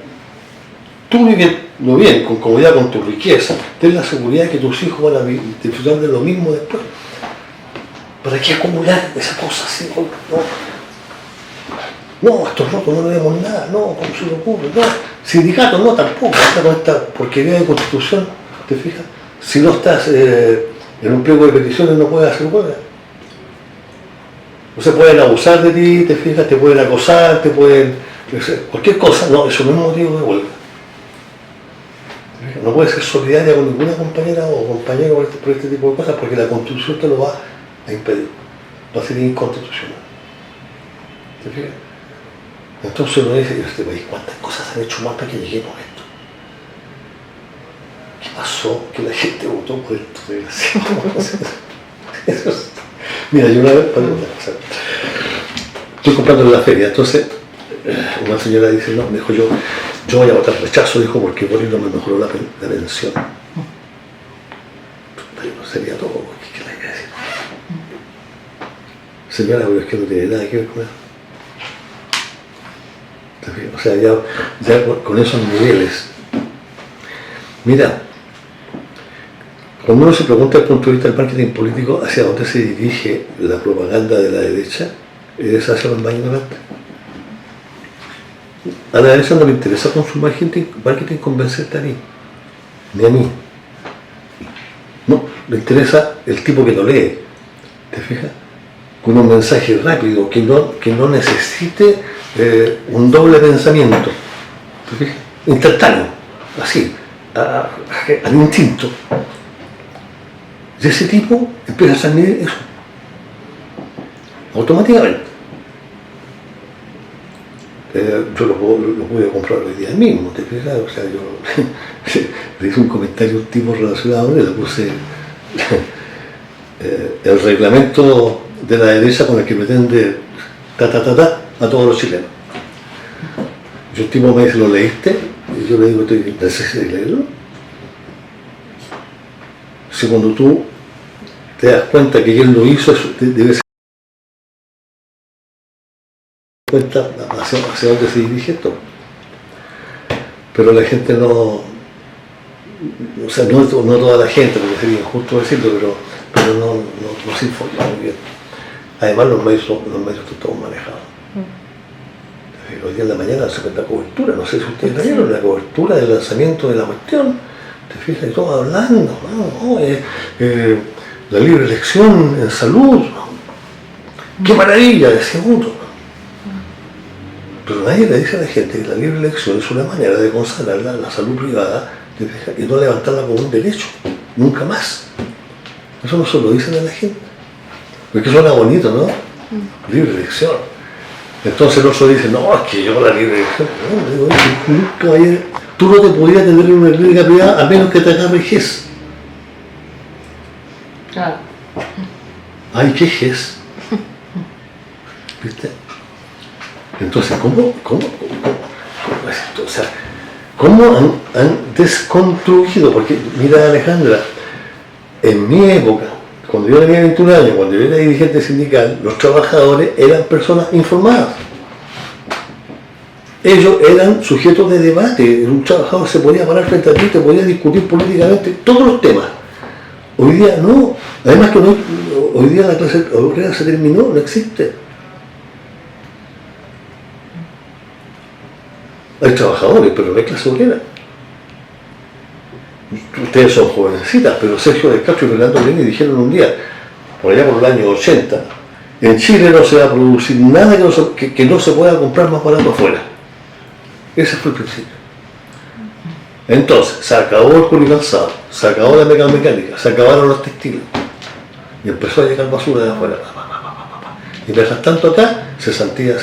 tú viviendo bien, con comodidad, con tu riqueza, ten la seguridad de que tus hijos van a disfrutar de lo mismo después. ¿Para qué acumular esa cosa así? No, estos rocos no le demos nada, no, ¿cómo se le ocurre? No, sindicatos no, tampoco, con esta porquería de constitución, ¿te fijas? Si no estás en un pliego de peticiones no puedes hacer huelga. No se pueden abusar de ti, te fijas, te pueden acosar, te pueden... cualquier cosa, no, eso no es motivo de huelga. No puedes ser solidaria con ninguna compañera o compañero por este tipo de cosas porque la Constitución te lo va a impedir, va a ser inconstitucional. ¿Te fijas? Entonces uno dice, este país, ¿cuántas cosas han hecho mal para que lleguemos a esto? ¿Qué pasó? Que la gente votó por esto, desgraciado. Mira, yo una vez, estoy comprando en la feria, entonces una señora dice, no, me dijo, yo voy a votar rechazo, dijo, porque Boris no me mejoró la pensión. No sería todo, ¿qué le hay que decir? Señora, pero es que no tiene nada que ver con eso. O sea, ya con esos niveles. Mira, cuando uno se pregunta desde el punto de vista del marketing político hacia dónde se dirige la propaganda de la derecha, es hacia los más ignorantes. A la derecha no le interesa con su marketing convencerte a ti, ni a mí. No, le interesa el tipo que lo lee, ¿te fijas? Con un mensaje rápido, que no necesite un doble pensamiento, ¿te fijas? Instantáneo, así, al instinto. Y ese tipo empieza a transmitir eso, automáticamente. Yo lo pude comprar hoy día mismo, ¿te fijas? O sea, yo le hice un comentario a un tipo relacionado, le puse el reglamento de la derecha con el que pretende a todos los chilenos. Y un tipo me dice, ¿lo leíste? Y yo le digo, ¿necesitas leerlo? Si cuando tú te das cuenta que él lo hizo, eso debe ser cuenta hacia dónde se dirige esto. Pero la gente no, o sea, no toda la gente, porque sería injusto decirlo, pero no se informa muy bien. Además los medios están todos manejados. Hoy día en la mañana se cuenta cobertura, no sé si ustedes vieron la cobertura del lanzamiento de la cuestión, te fijas, y todos hablando, ¿no? La libre elección en salud, ¿no? ¡Qué maravilla! Decía uno. Pero nadie le dice a la gente que la libre elección es una manera de consagrar la salud privada y no levantarla como un derecho, nunca más. Eso no se lo dicen a la gente. Porque suena bonito, ¿no? libre elección. Entonces el otro dice, no, es que yo la libre elección, no, digo, caballero, tú no te podías tener una clínica privada a menos que te agarre GES. Claro. Ay, ¿qué GES? ¿Viste? Entonces, ¿cómo es esto? O sea, ¿cómo han desconstruido? Porque, mira, Alejandra, en mi época, cuando yo tenía 21 años, cuando yo era dirigente sindical, los trabajadores eran personas informadas. Ellos eran sujetos de debate. Un trabajador se podía parar frente a ti, te podía discutir políticamente todos los temas. Hoy día no. Además que hoy día la clase obrera se terminó, no existe. Hay trabajadores, pero no hay clase obrera. Ustedes son jovencitas, pero Sergio del Castro y Fernando Lenin dijeron un día, por allá por el año 80, en Chile no se va a producir nada que no se pueda comprar más barato afuera. Ese fue el principio. Entonces, se acabó el policalzado, se acabó la mecánica, se acabaron los textiles. Y empezó a llegar basura de afuera. Y mientras tanto acá, se sentía.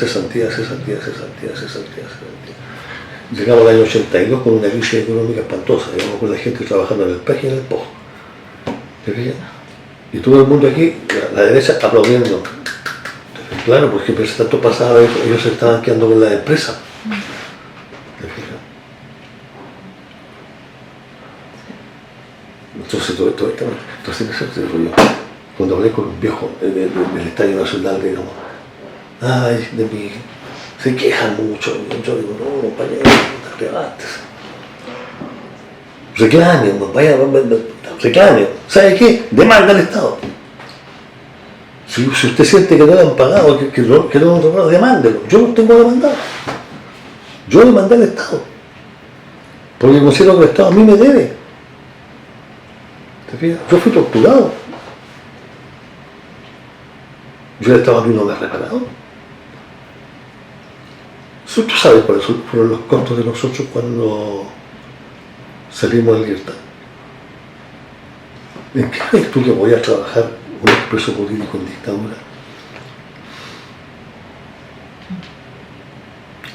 Llegamos al año 82 con una crisis económica espantosa, digamos, con la gente trabajando en el PEG y en el POG. ¿Te fijas? Y todo el mundo aquí, la derecha, aplaudiendo. Claro, porque mientras tanto pasaba eso, ellos se estaban quedando con la empresa. ¿Te fijas? Entonces, cuando hablé con un viejo del Estadio Nacional, digamos, ay, de mí. Se quejan mucho. Yo digo, no, compañero, levántese. Reclamen, compañero, reclamen. ¿Sabe qué? Demanda al Estado. Si usted siente que no le han pagado, que no lo han pagado, demándelo. Yo no tengo demandado. Yo demandé al Estado. Porque considero que el Estado a mí me debe. ¿Te fijas? Yo fui torturado. Yo el Estado a mí no me ha reparado. ¿Tú sabes cuáles fueron los costos de nosotros cuando salimos de libertad? ¿En qué crees tú que podías trabajar un expreso político en dictadura?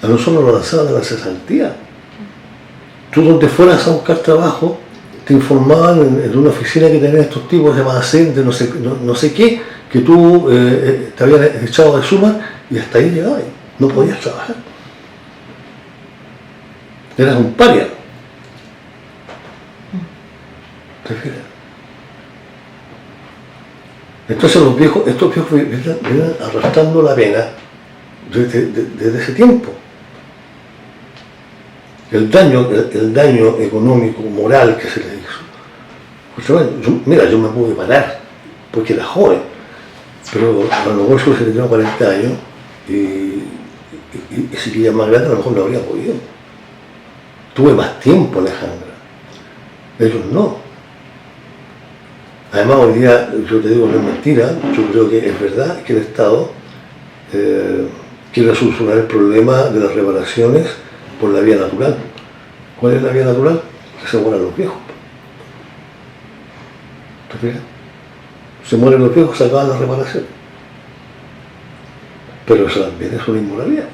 A nosotros nos lanzaban a la cesantía. Tú donde fueras a buscar trabajo, te informaban en una oficina que tenían estos tipos de almacén, de no sé qué, que tú te habían echado de suma y hasta ahí llegabas. No podías trabajar. Eras un paria. ¿Te fijas? Entonces estos viejos vienen arrastrando la pena desde ese tiempo. El daño económico, moral que se les hizo. Pues, yo me pude parar, porque era joven, pero a lo mejor se tenía 40 años y si quería más grande a lo mejor no habría podido. Tuve más tiempo, Alejandra. Ellos no. Además, hoy día, yo te digo, no es mentira, yo creo que es verdad que el Estado quiere solucionar el problema de las reparaciones por la vía natural. ¿Cuál es la vía natural? Que se mueran los viejos. ¿Te fijas? Se mueren los viejos, se acaban las reparaciones. Pero eso también es una inmoralidad.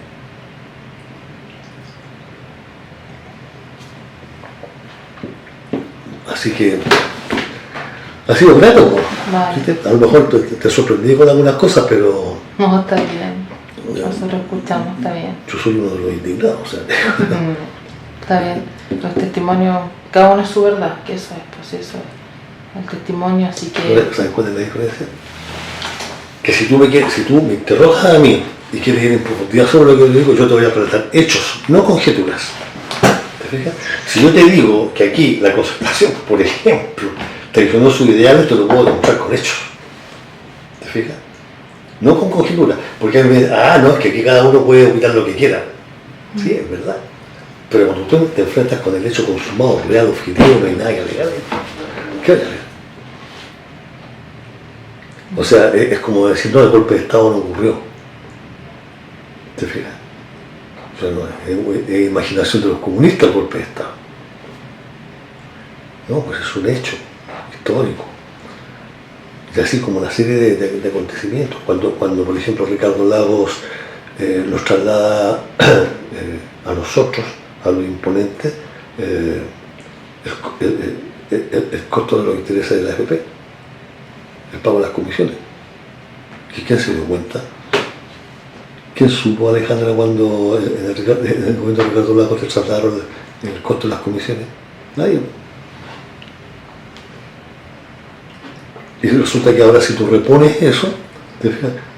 Así que ha sido grato, ¿no? Vale. A lo mejor te sorprendí con algunas cosas, pero... No, está bien. Nosotros escuchamos, está bien. Yo soy uno de los indignados, o sea... Está bien. Los testimonios, cada uno es su verdad, que eso es, pues eso es. El testimonio, así que... ¿Sabes cuál es la diferencia? Que si tú me interrogas a mí y quieres ir en profundidad sobre lo que yo digo, yo te voy a presentar hechos, no conjeturas. ¿Te fijas? Si yo te digo que aquí la concertación, por ejemplo, traicionó sus ideales, te lo puedo demostrar con hechos. ¿Te fijas? No con conjeturas, porque no, es que aquí cada uno puede opinar lo que quiera. Sí, es verdad. Pero cuando tú te enfrentas con el hecho consumado, real, objetivo, no hay nada que alegar. ¿Qué hay que alegar? O sea, es como decir, no, el golpe de Estado no ocurrió. ¿Te fijas? O sea, no, es imaginación de los comunistas el golpe de Estado. No, pues es un hecho histórico. Y así como una serie de acontecimientos. Cuando, por ejemplo, Ricardo Lagos nos traslada a nosotros, a los imponentes, el costo de los intereses de la AFP, el pago de las comisiones. ¿Y quién se dio cuenta? ¿Quién supo, Alejandra, cuando en el momento de Ricardo Lagos se trasladaron el costo de las comisiones? Nadie. Y resulta que ahora si tú repones eso,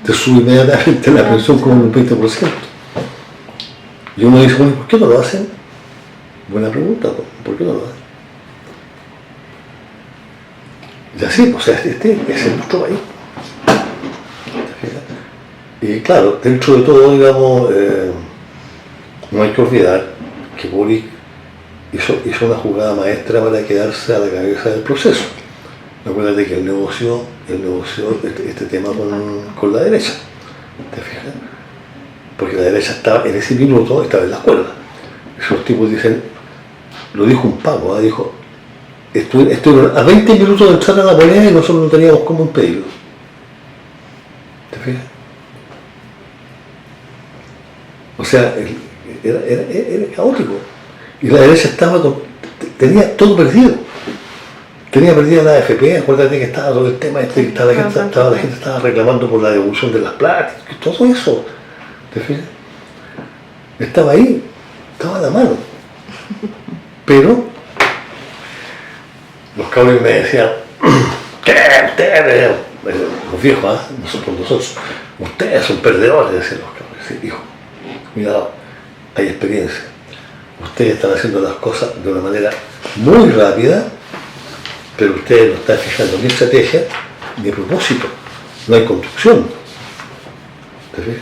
te sube inmediatamente la pensión con un 20%. Y uno dice, bueno, ¿por qué no lo hacen? Buena pregunta, ¿por qué no lo hacen? Y así, o sea, este es nuestro país. Y claro, dentro de todo, digamos, no hay que olvidar que Boric hizo una jugada maestra para quedarse a la cabeza del proceso. Acuérdate que él negoció este tema con la derecha, ¿te fijas? Porque la derecha estaba, en ese minuto, estaba en la cuerda. Esos tipos dicen, lo dijo un pavo, dijo, estuvieron a 20 minutos de entrar a la moneda y nosotros no teníamos cómo impedirlo. ¿Te fijas? O sea, era caótico. Y la derecha tenía todo perdido. Tenía perdida la AFP, acuérdate que estaba todo el tema, la gente estaba reclamando por la devolución de las platas, todo eso, ¿te fijas? Estaba ahí, estaba a la mano. Pero los cabros me decían, ¿qué? Ustedes, los viejos, nosotros, ustedes son perdedores, decían los cabros. Sí, hijo, cuidado, hay experiencia. Ustedes están haciendo las cosas de una manera muy rápida, pero ustedes no están fijando ni estrategia ni propósito, no hay construcción. ¿Te fijas?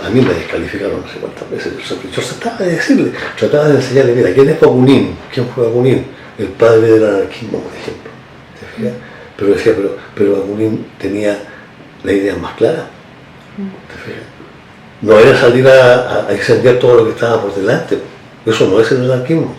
A mí me descalificaron no sé cuántas veces. Yo trataba de decirle, trataba de enseñarle, mira, ¿quién es Bakunin? ¿Quién fue Bakunin? El padre del anarquismo, por ejemplo. ¿Te fijas? Pero decía, pero Bakunin tenía la idea más clara. ¿Te fijas? No era salir a incendiar todo lo que estaba por delante. Eso no es el anarquismo.